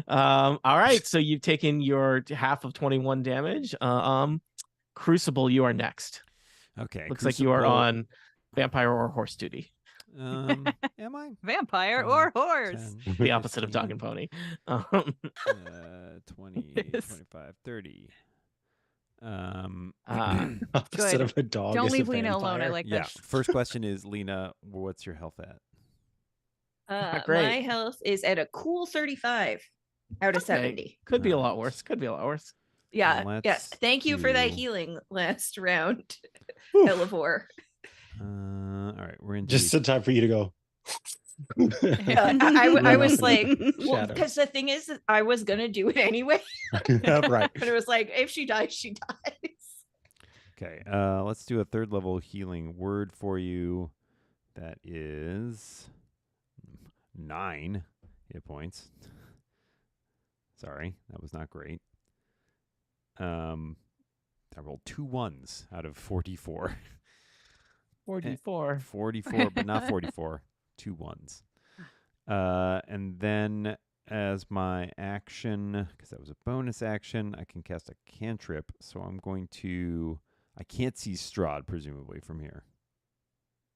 All right. So you've taken your half of 21 damage. Crucible, you are next. Okay. Looks like you are Crucible. on vampire or horse duty. Am I? Vampire 5, or horse. 10, The opposite of 15, dog and pony. 20, Yes. 25, 30. Opposite Good. of a dog. Don't is a leave Lena alone. I vampire. like Yeah. this. First question is, Lena, what's your health at? Great. My health is at a cool 35 out of Okay. 70. Could be a lot Alright. worse. Could be a lot worse. Yeah. Let's Yes. Thank you for that do- healing last round, Whew. Elevor. All right. We're in Just in time for you to go. I was like, well, Shadow. because the thing is, I was gonna do it anyway. Right. But it was like, if she dies, she dies. Okay. Let's do a third level healing word for you. That is 9 hit points. Sorry, that was not great. I rolled 2 1s out of 44. 44. 44, but not 44. 2 1s. And then as my action, because that was a bonus action, I can cast a cantrip. So I'm going to... I can't see Strahd, presumably, from here.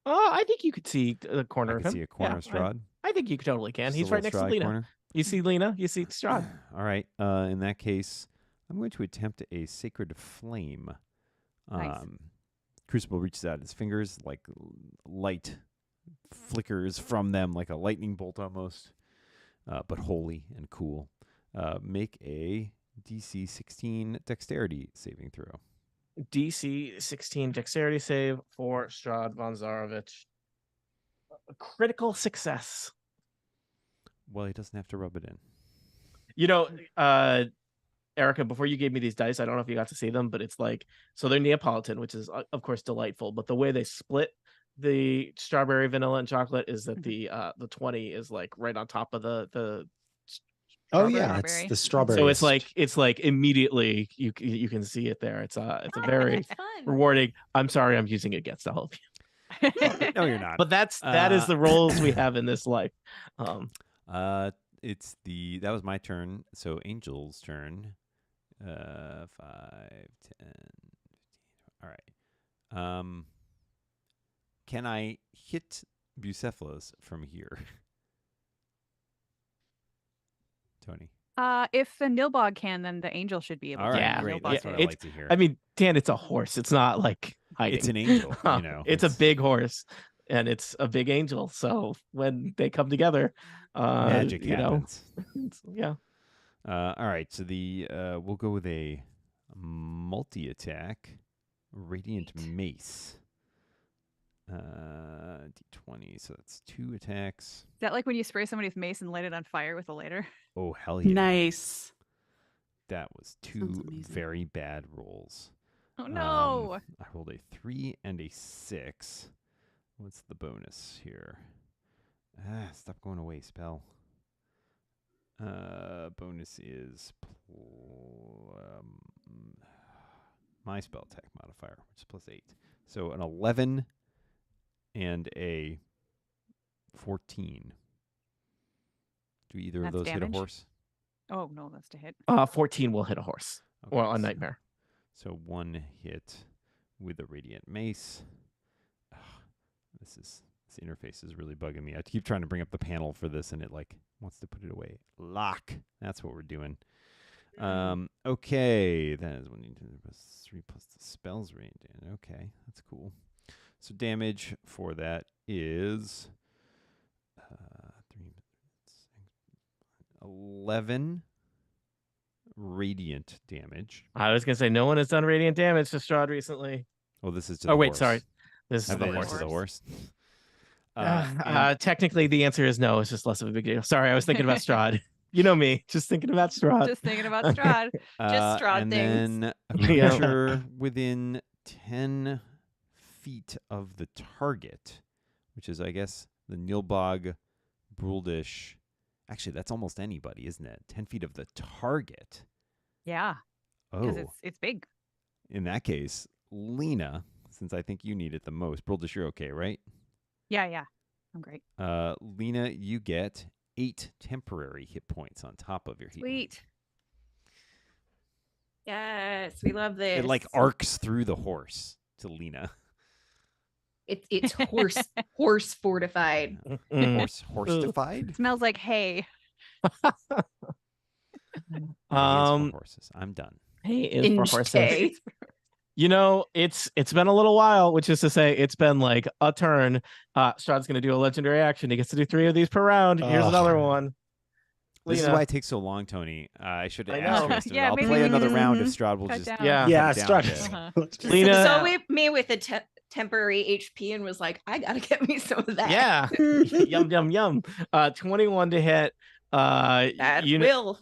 Oh, I think you could see the corner I of can him. see a corner Yeah, of Strahd. I think you totally can. Just He's a right little next to Strahd Lena. corner. You see Lena, you see Strahd. All right. In that case, I'm going to attempt a sacred flame. Nice. Crucible reaches out his fingers, like light flickers from them, like a lightning bolt almost, but holy and cool. Make a DC 16 dexterity saving throw. DC 16 dexterity save for Strahd von Zarovich. A critical success. Well, he doesn't have to rub it in. You know, Erica, before you gave me these dice, I don't know if you got to see them, but it's like, so they're Neapolitan, which is of course delightful, but the way they split the strawberry, vanilla, and chocolate is that the 20 is like right on top of the Oh strawberry. yeah, it's the strawberry. So it's like immediately you can see it there. It's a very It's fun. rewarding. I'm sorry, I'm using it against all of you, No, you're not. but that is the roles we have in this life. That was my turn. So Angel's turn. 5, 10, 15. All right. Can I hit Bucephalus from here? Tony. If the Nilbog can, then the angel should be able All to. right, Yeah, great. Nilbog That's can. what I It's- like to hear. I mean, Dan, it's a horse. It's not like hiding. It's an angel, you know. It's a big horse, and it's a big angel. So when they come together, magic you know, happens. yeah. All right, so we'll go with a multi-attack, radiant mace. D20, so that's 2 attacks. Is that like when you spray somebody with mace and light it on fire with a lighter? Oh hell yeah! Nice. That was 2 Sounds amazing. very bad rolls. Oh no! I rolled a 3 and a 6. What's the bonus here? Stop going away, spell. Bonus is my spell attack modifier, which is +8. So an 11 and a 14. Do either of That's those hit a damage? horse? Oh no, that's to hit. 14 will hit a horse or a so- nightmare. So 1 hit with a radiant mace. Ugh, this interface is really bugging me. I keep trying to bring up the panel for this, and it like wants to put it away. Lock. That's what we're doing. Okay, that is 1 plus 3 plus the spells range. Okay, that's cool. So damage for that is 11 radiant damage. I was gonna say no one has done radiant damage to Strahd recently. Oh, this is to Oh the wait, horse. sorry. This is Have the they done horse. to the horse? Technically, the answer is no. It's just less of a big deal. Sorry, I was thinking about Strahd. You know me, just thinking about Strahd. Just thinking about Strahd. Just Strahd and things. then a Yeah. creature within 10 feet of the target, which is, I guess, the Nilbog, Bruldish. Actually, that's almost anybody, isn't it? 10 feet of the target. Yeah, because Oh, it's big. in that case, Lena, since I think you need it the most. Bruldish, you're okay, right? Yeah. I'm great. Lena, you get 8 temporary hit points on top of your heat. Sweet. Yes, we love this. It like arcs through the horse to Lena. It's horse fortified. Horse-defied? Smells like hay. For horses. I'm done. Hey, is for Inch horses. hay. You know, it's been a little while, which is to say, it's been like a turn. Strahd's going to do a legendary action. He gets to do 3 of these per round. Here's another one. This is Lena. why it takes so long, Tony. I should have I asked know. you this. Yeah, I'll maybe play we another can round if Strahd will cut just down. Yeah. Yeah, cut down Strahd. a bit. Lena. So me with a temporary HP and was like, I gotta get me some of that. Yeah. Yum. 21 to hit. That will.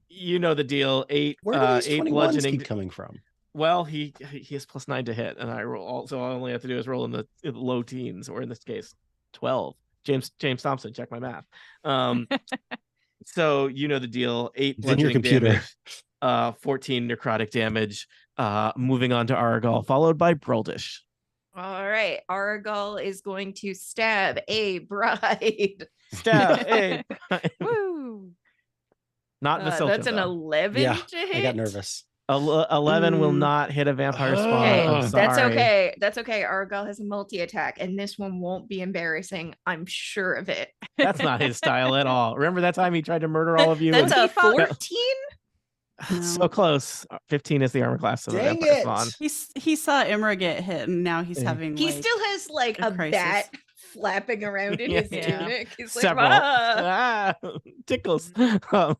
You know the deal. 8 Where do these 8 21s bludgeoning. keep coming from? Well, he has +9 to hit, and I roll. Also, all I only have to do is roll in the low teens, or in this case, 12. James Thompson, check my math. So you know the deal. 8 It's in your bludgeoning computer. damage, 14 necrotic damage. Moving on to Argal, followed by Broldish. All right. Argal is going to stab a bride. Stab. Hey. Woo! Not Vasilka, That's an though. 11 Yeah, to hit. I got nervous. 11 will Mm. not hit a vampire spawn. Okay, I'm that's sorry. okay. That's okay. Argal has a multi-attack, and this one won't be embarrassing. I'm sure of it. That's not his style at all. Remember that time he tried to murder all of you? That's and- a 14? So close. 15 is the armor class of the Dang vampire it. spawn. He saw Imra get hit, and now he's Yeah. having. He like, still has like a a crisis. bat flapping around in his Yeah. tunic. He's like, Several. "Ah." Tickles. Yeah,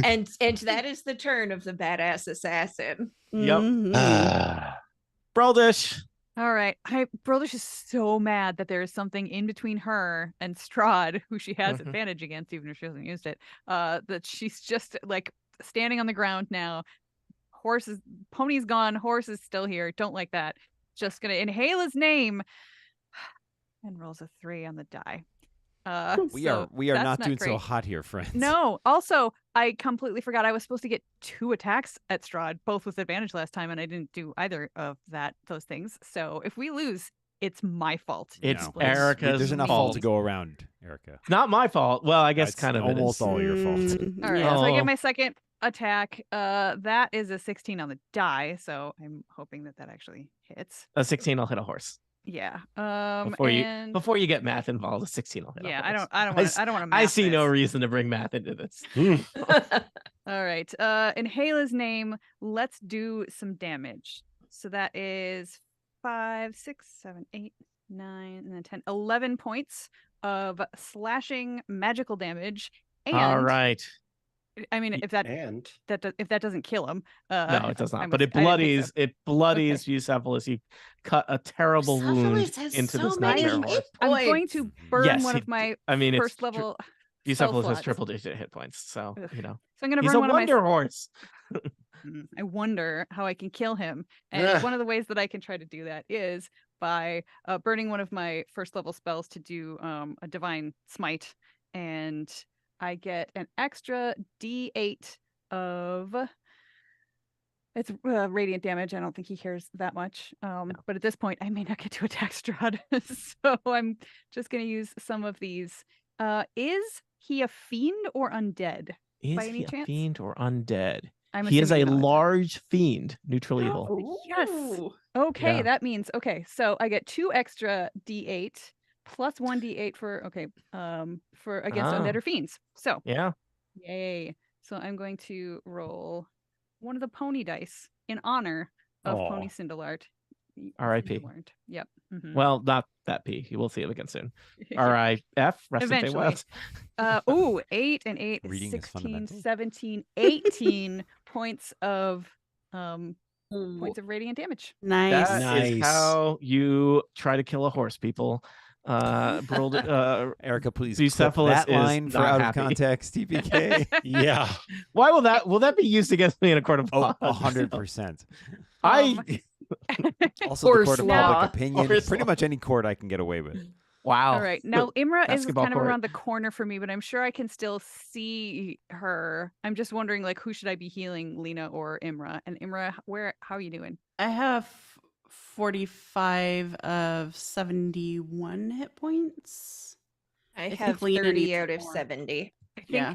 and that is the turn of the badass assassin. Yep. Mhm. Broldish. All right. Broldish is so mad that there is something in between her and Strahd, who she has Mhm. advantage against, even if she hasn't used it. That she's just like standing on the ground now. Pony's gone. Horse is still here. Don't like that. Just gonna inhale his name and rolls a 3 on the die. We are that's not doing so great. hot here, friends. No. Also, I completely forgot I was supposed to get 2 attacks at Strahd, both with advantage last time, and I didn't do either of those things. So if we lose, it's my fault. It's No, Erica's There's enough fault. to go around, Erica. Not my fault. Well, I guess That's kind of it almost is. all your fault. Mm, All right, yeah. so I Oh. get my second attack. That is a 16 on the die, so I'm hoping that actually hits. A 16 will hit a horse. Yeah. Before you get math involved, a 16 will hit a Yeah, horse. I don't want to. I see no reason to bring math into this. All right. Inhale his name. Let's do some damage. So that is 5, 6, 7, 8, 9, and then 10, 11 points of slashing magical damage. And All right. I mean, if that And doesn't kill him, No, it does not. I But didn't think so. it bloodies Bucephalus. You cut a terrible wound Bucephalus has into so this many nightmare hit horse. I'm going to burn Yes, one he of my I mean, first it's level. Bucephalus spell has slots. triple digit hit points. So, Ugh. you know, So I'm going to he's burn a one of my. wonder horse. I wonder how I can kill him. And one of the ways that I can try to do that is by burning one of my first level spells to do a divine smite. And I get an extra D8 of it's radiant damage. I don't think he cares that much. But at this point, I may not get to attack Strahd. So I'm just going to use some of these. Is he a fiend or undead? Is By any he a chance? fiend or undead? I'm He is a assuming not. large fiend, neutral evil. Ooh. Yes. Okay, Yeah. that means so I get 2 extra D8 plus 1 D8 for against Ah. undead or fiends. So Yeah. yay! So I'm going to roll one of the pony dice in honor of Aw. Pony Cindelart. R.I.P.. Yep. Mhm. Well, not that P. You will see him again soon. R.I.F. Rest in Eventually. Feywild. 8 and 8, Reading is 16, fundamental. 17, 18 points of radiant damage. Nice. That is Nice. how you try to kill a horse, people. Erica, please Bucephalus clip that is line for not out happy. of context, TPK. yeah, Why will that be used against me in a court of law? 100%. I Also, the court of Horse law. public opinion. Horse Pretty law. much any court I can get away with. Wow. All right. Now Imra is Basketball kind of court. around the corner for me, but I'm sure I can still see her. I'm just wondering, like, who should I be healing, Lena or Imra? And Imra, how are you doing? I have 45 of 71 hit points. I think have Lena 30 needs out of more. 70.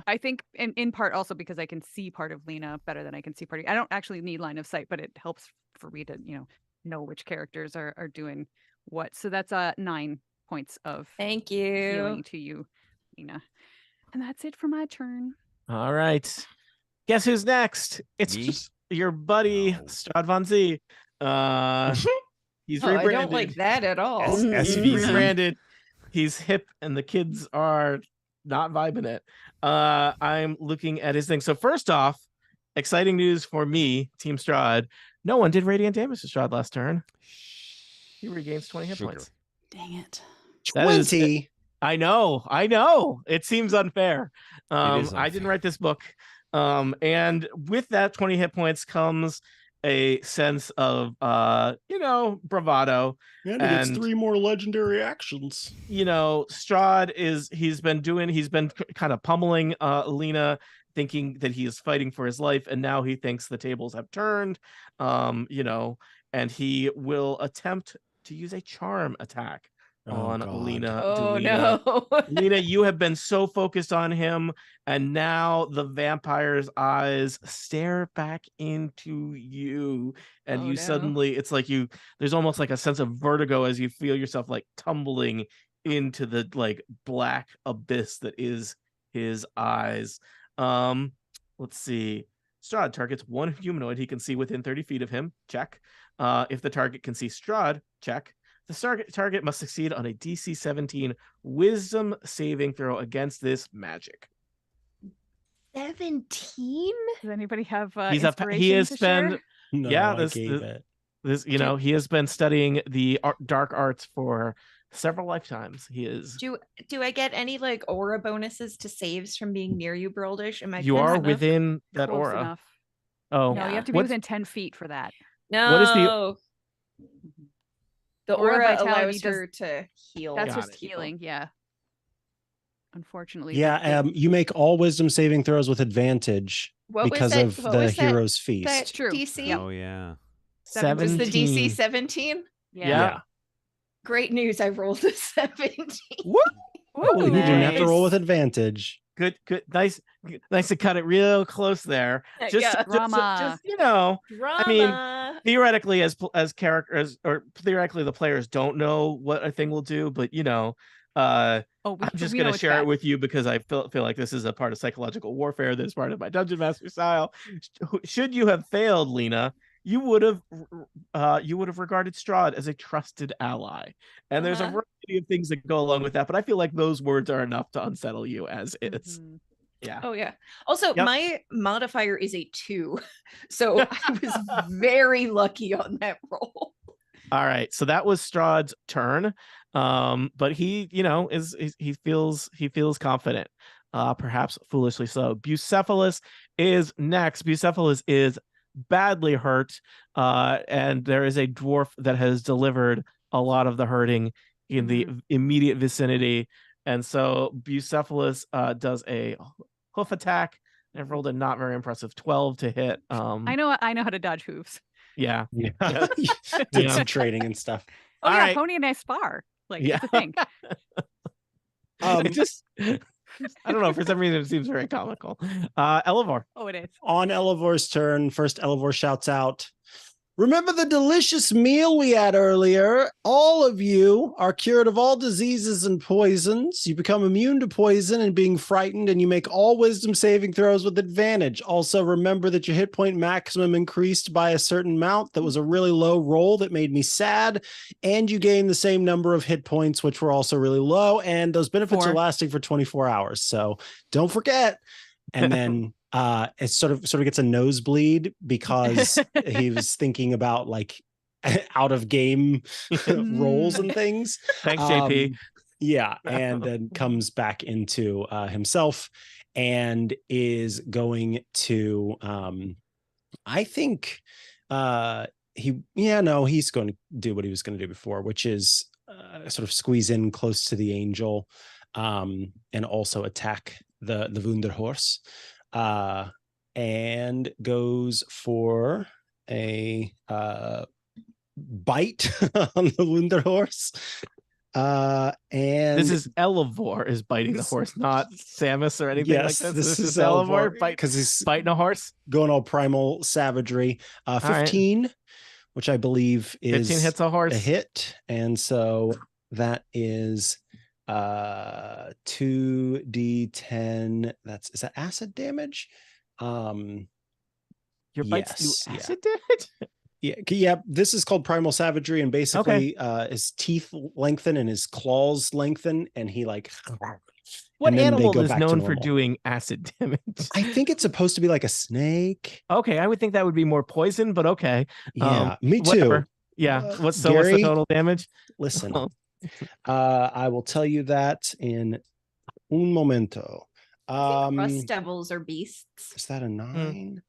I think in part also because I can see part of Lena better than I can see part of I don't actually need line of sight, but it helps for me to, know which characters are doing what. So that's 9 points of Thank healing you. to you, Lena. And that's it for my turn. All right. Guess who's next? It's Me? just your buddy, No. Strahd von Z. He's Oh, I rebranded. don't like that at all. He's SVZ. rebranded. He's hip, and the kids are not vibing it. I'm looking at his thing. So first off, exciting news for me, Team Strahd. No one did radiant damage to Strahd last turn. He regains 20 hit Sugar. points. Dang it. That is- 20. I know. It seems unfair. It is I didn't unfair. write this book. And with that 20 hit points comes a sense of bravado. And he gets And- 3 more legendary actions. Strahd he's been kind of pummeling Lena, thinking that he is fighting for his life, and now he thinks the tables have turned. And he will attempt to use a charm attack on God. Lena. Oh Delina. no. Lena, you have been so focused on him, and now the vampire's eyes stare back into you, and Oh, you no. suddenly, it's like there's almost like a sense of vertigo as you feel yourself like tumbling into the like black abyss that is his eyes. Let's see. Strahd targets one humanoid he can see within 30 feet of him. Check. If the target can see Strahd, check. The target must succeed on a DC 17 Wisdom saving throw against this magic. 17? Does anybody have He inspiration has to been share? No, Yeah, I gave it. he has been studying the dark arts for several lifetimes. He is. Do I get any like aura bonuses to saves from being near you, Broldish? Am I You close are enough? within that Close aura. enough. Oh, No, you Yeah. have to be What's- within 10 feet for that. No. What is the- The Aura aura vitality allows does- her to heal. That's Got just it. healing, yeah. Unfortunately. Yeah, you make all wisdom saving throws with advantage What was because that- of what the was that- hero's That feast. True. DC? Oh yeah. Was the 17. DC 17? Yeah. Great news. I rolled a 17. Oh, you didn't have to roll with Nice. advantage. Good. Nice to cut it real close there. Yeah. Drama. Drama. Theoretically, as characters, or theoretically the players don't know what a thing will do, but I'm just we going know to it's share it bad. with you because I feel like this is a part of psychological warfare that is part of my dungeon master style. Should you have failed, Lena, you would have regarded Strahd as a trusted ally, and there's a Uh-huh. variety of things that go along with that, but I feel like those words are enough to unsettle you as is. Mhm. Yeah. Oh yeah. Also, Yep. my modifier is a 2, so I was very lucky on that roll. All right, so that was Strahd's turn. But he feels confident, perhaps foolishly so. Bucephalus is next. Bucephalus is badly hurt, and there is a dwarf that has delivered a lot of the hurting in the immediate vicinity, and so Bucephalus does a hoof attack and rolled a not very impressive 12 to hit. I know how to dodge hooves. Yeah. Yeah. Yeah. Did Yeah. some training and stuff. Oh All yeah, right. Pony and I spar. Like Yeah. it's a thing. It just I don't know, for some reason it seems very comical. Elevor. Oh, it is. On Elevor's turn, first Elevor shouts out, "Remember the delicious meal we had earlier? All of you are cured of all diseases and poisons. You become immune to poison and being frightened, and you make all wisdom saving throws with advantage. Also, remember that your hit point maximum increased by a certain amount. That was a really low roll that made me sad. And you gain the same number of hit points, which were also really low. And those benefits are 4. lasting for 24 hours. So don't forget." And then it sort of gets a nosebleed because he was thinking about like out of game roles and things. Thanks, JP. Yeah, and then comes back into himself and is going to I think he's going to do what he was going to do before, which is sort of squeeze in close to the angel, and also attack the Wunderhorse, and goes for a bite on the Wunderhorse. And This is Elevor is biting the horse, not Samus or anything like yes, this. this is Elevor because he's biting a horse. going all primal savagery. 15, which I believe is 15 hits a horse. a hit, and so that is 2d10. Is that acid damage? Your bites yes, do acid damage? Yeah. This is called primal savagery, and basically, his teeth lengthen and his claws lengthen, and he like. What and then they animal go is back to known for normal. doing acid damage? I think it's supposed to be like a snake. Okay, I would think that would be more poison, but okay. Yeah, me too. Whatever. Yeah. What's the Gary, total damage? Listen, I will tell you that in un momento. Rust devils are beasts. Is that a 9?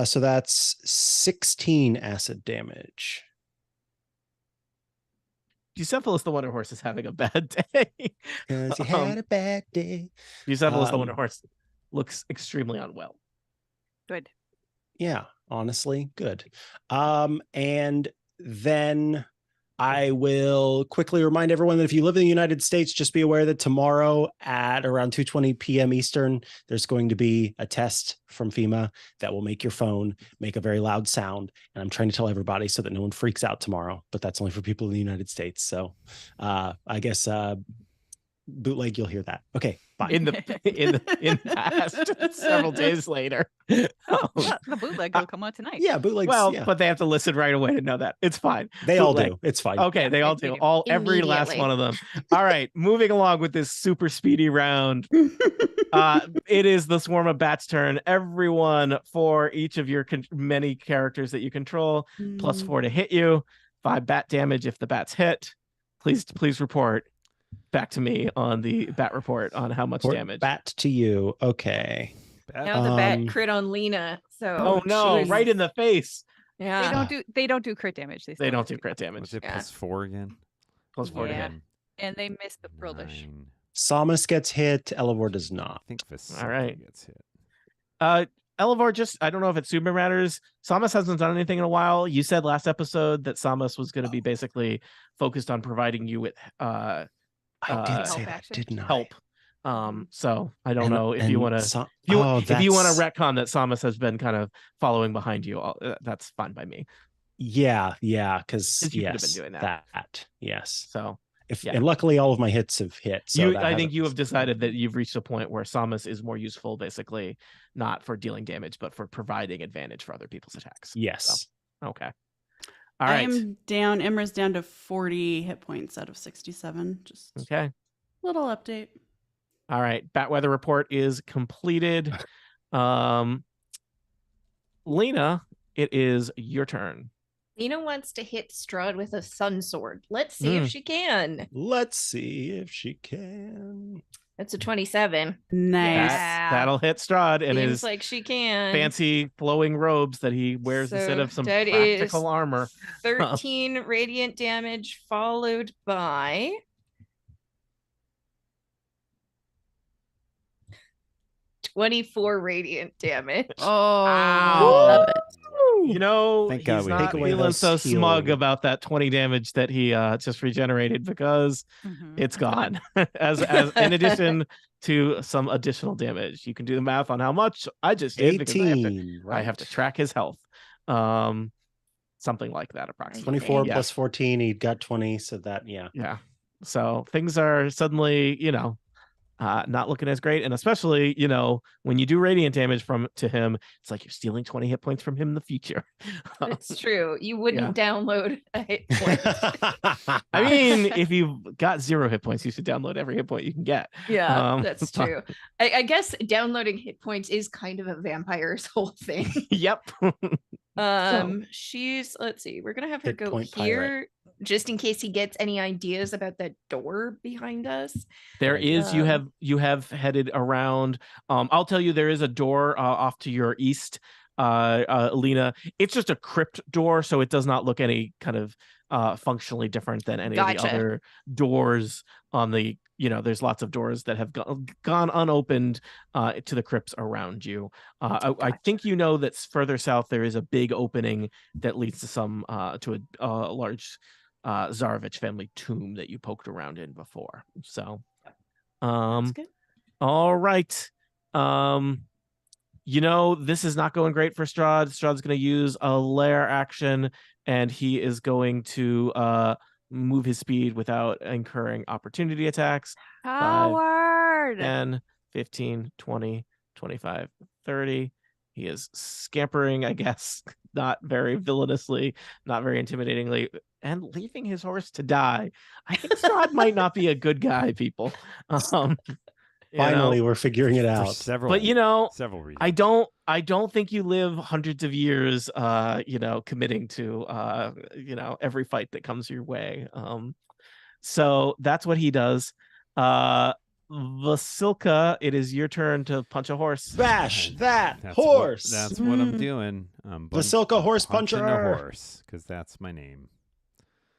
So that's 16 acid damage. Bucephalus the Wonder Horse is having a bad day. Because he had a bad day. Bucephalus the Wonder Horse looks extremely unwell. Good. Yeah, honestly, good. And then I will quickly remind everyone that if you live in the United States, just be aware that tomorrow at around 2:20 p.m. Eastern, there's going to be a test from FEMA that will make your phone make a very loud sound. And I'm trying to tell everybody so that no one freaks out tomorrow, but that's only for people in the United States. So I guess bootleg, you'll hear that. Okay, bye. In the past, several days later. The bootleg will come out tonight. Yeah, bootlegs. Well, yeah. but they have to listen right away to know that. It's fine. They all Bootleg. do. It's fine. Okay, they all do. Every last Immediately. one of them. All right, moving along with this super speedy round. It is the Swarm of Bats' turn. Everyone, for each of your many characters that you control, +4 to hit you, 5 bat damage if the bats hit. Please report back to me on the bat report on how much damage. Bat to you. Okay. Now the bat crit on Lena. So Oh no, she was- right in the face. Yeah. They don't do crit damage. They don't do crit damage. Was it Yeah. +4 again? +4 to Yeah. hit. And they miss the Brildish. 9. Samus gets hit. Elevor does not. I think this All right. gets hit. Elevor, I don't know if it super matters. Samus hasn't done anything in a while. You said last episode that Samus was going to be basically focused on providing you with I did say help that, action. didn't I? help. So I don't know if you want to. to. If you want to retcon that Samus has been kind of following behind you, that's fine by me. Yeah, because 'Cause you could have yes, been doing that. yes. So yeah. And luckily, all of my hits have hit. So I think you have decided that you've reached a point where Samus is more useful, basically, not for dealing damage, but for providing advantage for other people's attacks. Yes. So, okay. All right. I'm down. Emra's down to 40 hit points out of 67. Just Okay. little update. All right. Bat weather report is completed. Lena, it is your turn. Lena wants to hit Strahd with a sun sword. Let's see if she can. Let's see if she can. That's a 27. Nice. That'll hit Strahd and Seems his like she can. fancy flowing robes that he wears So instead of some that practical is armor. 13 radiant damage followed by 24 radiant damage. Oh, Ow. love it. You know, Thank God he's we not take away feeling those so smug healing. about that 20 damage that he just regenerated because it's gone. as in addition to some additional damage. You can do the math on how much I just did because 18. I have to track his health. Something like that approximately. 24 Yeah. plus 14. He got 20. So that, yeah. Yeah. So things are suddenly, not looking as great. And especially, when you do radiant damage to him, it's like you're stealing 20 hit points from him in the future. It's true. You wouldn't download a hit point. I mean, if you've got 0 hit points, you should download every hit point you can get. Yeah, that's true. I guess downloading hit points is kind of a vampire's whole thing. Yep. She's, let's see, we're gonna have her Hit go point here pirate. just in case he gets any ideas about that door behind us. There is, you Um, have headed around. I'll tell you, there is a door off to your east Lena, it's just a crypt door, so it does not look any kind of functionally different than any of the Gotcha. other doors on the, there's lots of doors that have gone unopened to the crypts around you. I think that further south there is a big opening that leads to to a large Zarovich family tomb that you poked around in before. So, That's good. all right. This is not going great for Strahd. Strahd's going to use a lair action, and he is going to move his speed without incurring opportunity attacks. Howard! 10, 15, 20, 25, 30. He is scampering, I guess, not very villainously, not very intimidatingly, and leaving his horse to die. I think Strahd might not be a good guy, people. Finally, we're figuring it For out. several reasons. I don't think you live hundreds of years committing to every fight that comes your way. So that's what he does. Vasilka, it is your turn to punch a horse. Bash that That's horse. That's what I'm doing. Vasilka horse punching puncher. a horse, because that's my name.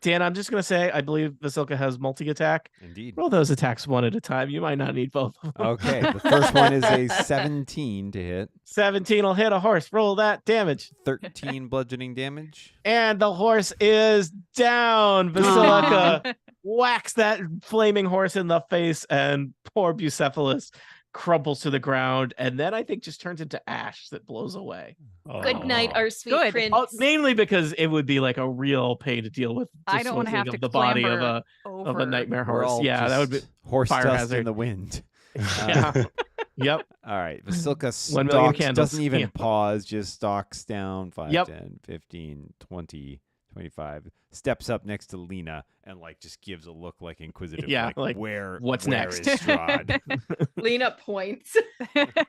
Dan, I'm just going to say, I believe Vasilka has multi-attack. Indeed. Roll those attacks one at a time. You might not need both of them. Okay, the first one is a 17 to hit. 17 will hit a horse. Roll that damage. 13 bludgeoning damage. And the horse is down. Vasilka whacks that flaming horse in the face, and poor Bucephalus crumples to the ground, and then I think just turns into ash that blows away. Good night, our sweet Good. prince. Mainly because it would be like a real pain to deal with. I don't want to have to the body of clamber a nightmare We're horse. all Yeah, that would be horse fire dust hazard. in the wind. Yeah. Yep. All right. Vasilka 1 million stalks, candles. doesn't even Yeah. pause, just stalks down 5, Yep. 10, 15, 20, 25, steps up next to Lena and just gives a look inquisitive. Yeah, what's where next? is Strahd? Lena points.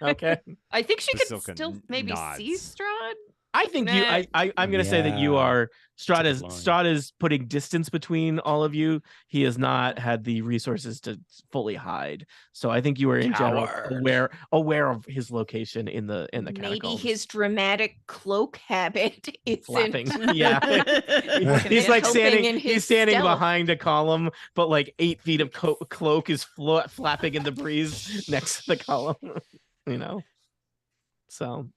Okay. I think she could Vasilka still maybe see nods. Strahd. I think Nah. I'm going to say that you are Good line. Strahd is putting distance between all of you. He has not had the resources to fully hide. So I think you are in general Coward. aware of his location in the Maybe catacombs. his dramatic cloak habit isn't Flapping. Yeah. He's helping standing. in his He's standing stealth. behind a column, but 8 feet of cloak is flapping in the breeze next to the column. So,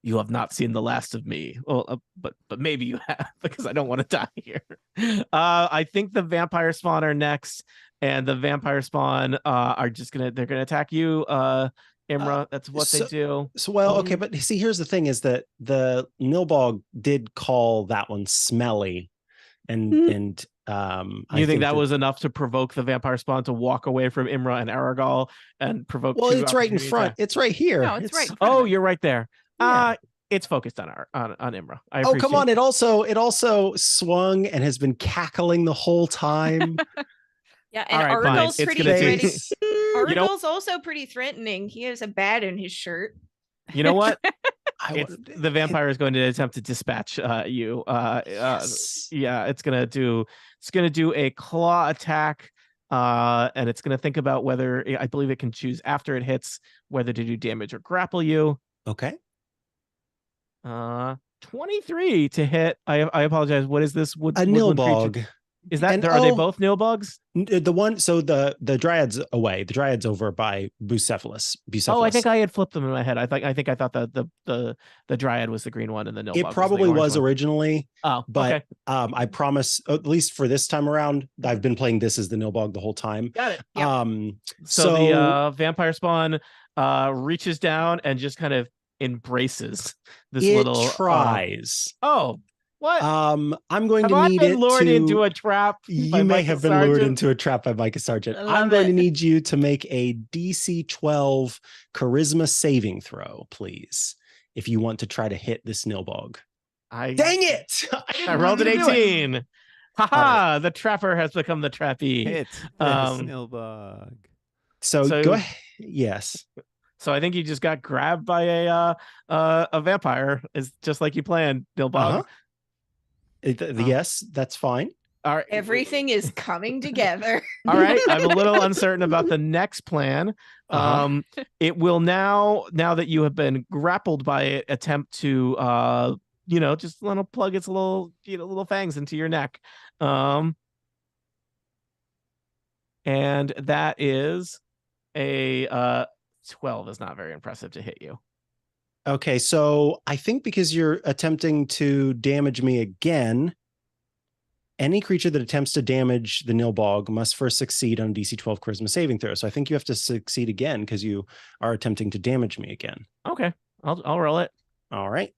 you have not seen the last of me. Well, but maybe you have, because I don't want to die here. I think the vampire spawn are next, and the vampire spawn are just they're gonna attack you, Imra. That's what they do. So, okay, but see, here's the thing: is that the Nilbog did call that one smelly, and You think that was enough to provoke the vampire spawn to walk away from Imra and Aragal and provoke? Well, two it's right in opportunity front. attacks? It's right here. No, it's right in front Oh, of it. you're right there. Yeah. It's focused on Imra. I Oh, come appreciate on! It also swung and has been cackling the whole time. Yeah, and All right, fine. Argal's It's pretty gonna threatening. Face. Argal's also pretty threatening. He has a bat in his shirt. You know what? I The vampire is going to attempt to dispatch you. Yes. Yeah, it's gonna do a claw attack, and it's gonna think about whether, I believe it can choose after it hits whether to do damage or grapple you. Okay. 23 to hit. I apologize. What is this? A Woodland Nilbog. creature? Is that And- are they both Nilbogs? The one, so the dryad's away. The dryad's over by Bucephalus. Oh, I think I had flipped them in my head. I thought that the dryad was the green one and the Nilbog it probably was was the orange originally. one. Oh, But okay. I promise, at least for this time around, I've been playing this as the Nilbog the whole time. Got it. Yep. So the vampire spawn reaches down and just kind of embraces this it little tries. What? I'm going Have to I need been it lured to. into a trap? by You may Michael have been lured Sargent? into a trap by Micah Sargent. I I'm love going to it. need you to make a DC 12 charisma saving throw, please, if you want to try to hit this Nilbog. Dang it! I rolled an didn't do it. 18. Haha! The trapper has become the trappee. Hit Um, Snillbug. So So- go ahead. Yes. So I think you just got grabbed by a vampire. Is just like you planned, Nilbog. Uh-huh. Yes, that's fine. All right. Everything is coming together. All right. I'm a little uncertain about the next plan. Uh-huh. It will now that you have been grappled by it, attempt to just plug its little fangs into your neck. And that is a 12 is not very impressive to hit you. Okay, so I think because you're attempting to damage me again, any creature that attempts to damage the Nilbog must first succeed on a DC 12 Charisma saving throw. So I think you have to succeed again because you are attempting to damage me again. Okay, I'll roll it. All right.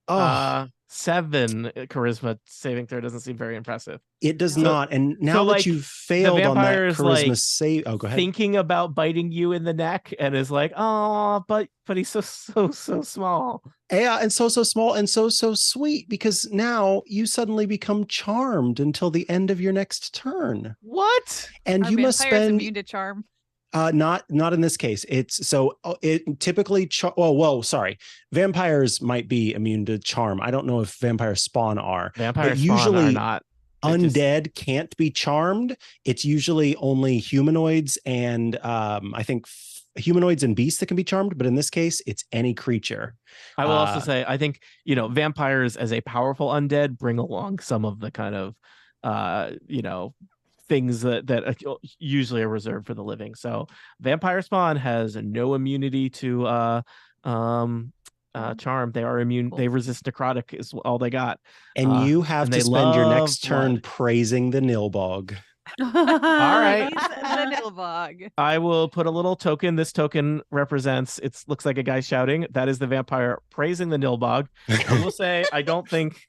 Oh, 7 charisma saving throw doesn't seem very impressive. it does So- not. And now so, that like, you've failed on that vampire is, charisma like, save, oh, go ahead. Thinking about biting you in the neck and is like, oh, but he's so small. Yeah, and so small and so sweet because now you suddenly become charmed until the end of your next turn, What? and Are you must vampires spend. immune to charm? Not in this case. It's so it typically. Sorry. Vampires might be immune to charm. I don't know if vampire spawn are. Vampire but spawn usually are not. Undead can't be charmed. It's usually only humanoids and I think humanoids and beasts that can be charmed. But in this case, it's any creature. I will also say, I think, vampires as a powerful undead bring along some of the kind of, things that usually are reserved for the living. So vampire spawn has no immunity to charm. They are immune. Cool. They resist necrotic is all they got. And you have and to they spend your love next turn blood. praising the Nilbog. All right. He's the Nilbog. I will put a little token. This token represents, looks like a guy shouting. That is the vampire praising the Nilbog. I will say, I don't think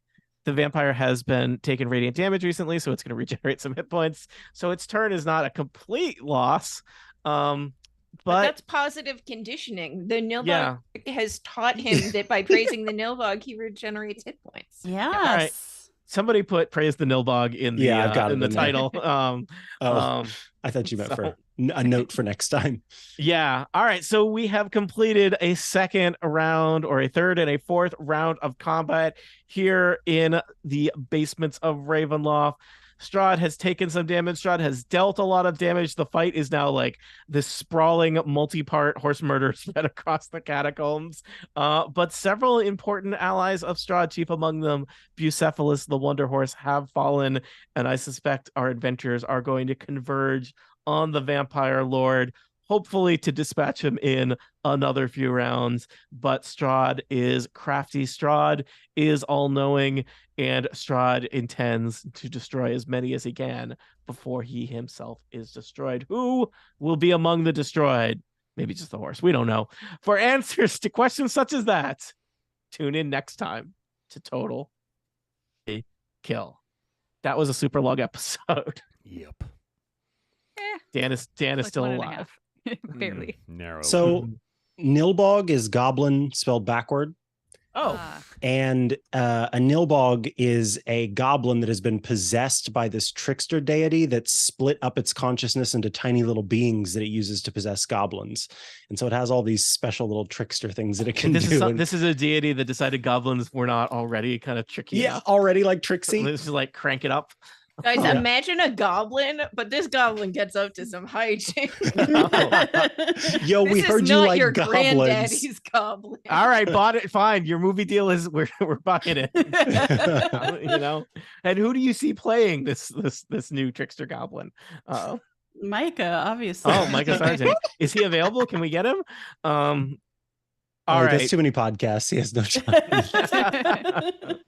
the vampire has been taking radiant damage recently, so it's going to regenerate some hit points. So its turn is not a complete loss. But that's positive conditioning. The Nilbog has taught him that by praising the Nilbog, he regenerates hit points. Yes. All right. Somebody put praise the Nilbog in the I've got in the there. title. I thought you meant for a note for next time. Yeah. All right. So we have completed a second round, or a third and a fourth round of combat here in the basements of Ravenloft. Strahd has taken some damage. Strahd has dealt a lot of damage. The fight is now like this sprawling multi-part horse murder spread across the catacombs. But several important allies of Strahd, chief among them Bucephalus, the Wonder Horse, have fallen, and I suspect our adventurers are going to converge on the Vampire Lord, hopefully to dispatch him in another few rounds. But Strahd is crafty. Strahd is all-knowing, and Strahd intends to destroy as many as he can before he himself is destroyed. Who will be among the destroyed? Maybe just the horse. We don't know. For answers to questions such as that, tune in next time to Total Kill. That was a super long episode. Yep. Dan is Like still 1.5. alive. Barely. Narrow. So Nilbog is goblin spelled backward. Oh, And a Nilbog is a goblin that has been possessed by this trickster deity that split up its consciousness into tiny little beings that it uses to possess goblins. And so it has all these special little trickster things that it can do. This is a deity that decided goblins were not already kind of tricky. Yeah, already like Trixie. This is like crank it up. Guys, Yeah. imagine a goblin, but this goblin gets up to some hijinks. Yo, we This heard is you not like your goblins. granddaddy's goblin. All right, bought it. Fine. Your movie deal is we're buying it. And who do you see playing this new trickster goblin? Micah, obviously. Oh, Micah Sargent. Is he available? Can we get him? All He right. does too many podcasts. He has no chance.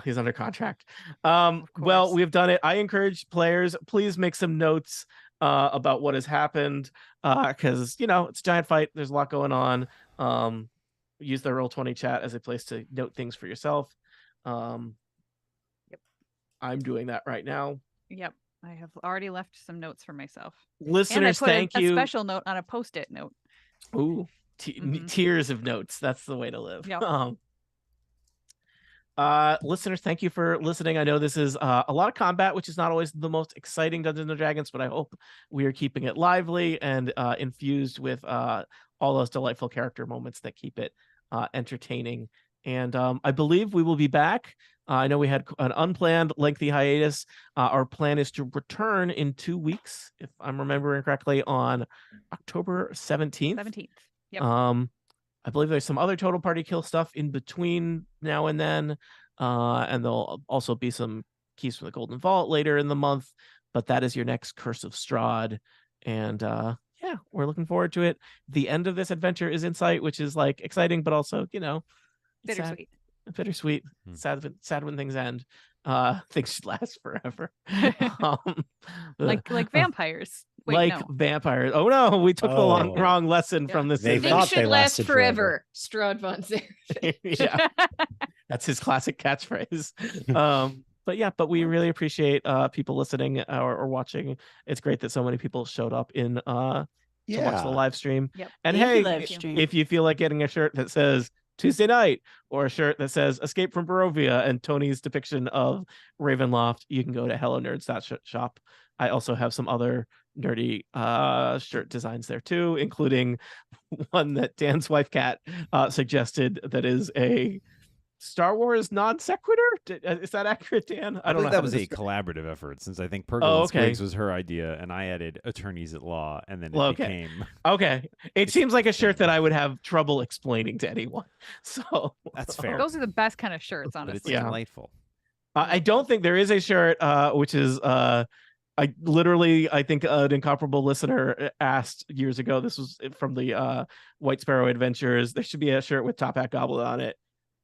He's under contract. Well, we've done it. I encourage players, please make some notes about what has happened, because it's a giant fight. There's a lot going on. Use the Roll20 chat as a place to note things for yourself. I'm doing that right now. Yep. I have already left some notes for myself. Listeners, and I put thank a you. special note on a post-it note. Ooh, Mhm. tiers of notes. That's the way to live. Yep. Listeners, thank you for listening. I know this is a lot of combat, which is not always the most exciting Dungeons and Dragons, but I hope we are keeping it lively and infused with all those delightful character moments that keep it entertaining. And I believe we will be back I know we had an unplanned lengthy hiatus. Our plan is to return in 2 weeks, if I'm remembering correctly, on October 17th. 17th. Yep. I believe there's some other Total Party Kill stuff in between now and then. And there'll also be some keys from the Golden Vault later in the month. But that is your next Curse of Strahd. And yeah, we're looking forward to it. The end of this adventure is in sight, which is like exciting, but also, you know, it's sad. Bittersweet. Bittersweet. Sad when things end. Things should last forever. Like vampires. Wait, like no. vampires. Oh no, we took the wrong lesson from this. They Things thought should they last lasted forever. Strahd von Zareth. Yeah, that's his classic catchphrase. But we really appreciate people listening or watching. It's great that so many people showed up in to watch the live stream. Yep. And Thank you, hey, live stream. if you feel like getting a shirt that says Tuesday night or a shirt that says Escape from Barovia and Tony's depiction of Ravenloft, you can go to hellonerds.shop. I also have some other nerdy shirt designs there too, including one that Dan's wife Kat suggested that is a Star Wars non sequitur. Is that accurate, Dan? I don't know. believe that was a collaborative effort, since I think Pergola and Squigs was her idea, and I added attorneys at law, and then it became. Okay, it seems like a shirt that I would have trouble explaining to anyone. So that's fair. Those are the best kind of shirts, But honestly. it's delightful. I don't think there is a shirt, which is I think an incomparable listener asked years ago. This was from the White Sparrow Adventures. There should be a shirt with Top Hat Goblin on it.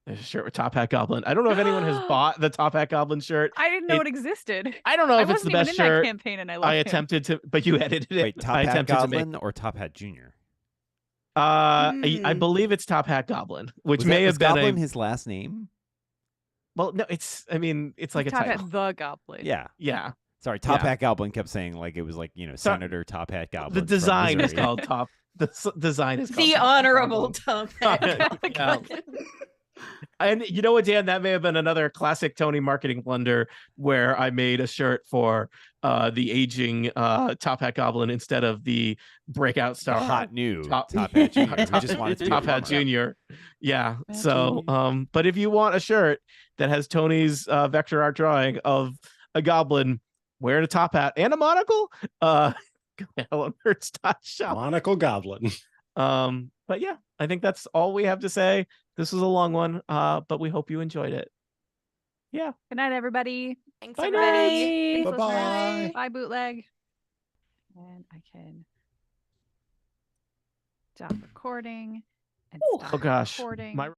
There's a shirt with Top Hat Goblin. I don't know if anyone has bought the Top Hat Goblin shirt. I didn't know it existed. I don't know if I it's the wasn't even best in shirt. that campaign, and I loved him. attempted to, but you edited it. Wait, Top Hat Goblin or Top Hat Junior? I believe it's Top Hat Goblin, which may have been Goblin his last name. Well, no, it's. I mean, it's like Top a title. Hat the Goblin. Yeah. Sorry, Top Hat Goblin kept saying like it was like, you know, Senator Top Hat Goblin. The design is called Top. The design is called The honorable Top Hat Goblin. And you know what, Dan? That may have been another classic Tony marketing blunder where I made a shirt for the aging Top Hat Goblin instead of the breakout star. Hot new Top Hat Junior. We just wanted to be Top Hat Junior. Yeah. So, but if you want a shirt that has Tony's vector art drawing of a goblin wearing a top hat and a monocle, hellonerds.shop. Monocle Goblin. But yeah, I think that's all we have to say. This was a long one, but we hope you enjoyed it. Yeah. Good night, everybody. Thanks, Bye, everybody. Thanks, Bye-bye. listeners. Bye, bootleg. And I can stop recording and stop Oh gosh. recording. My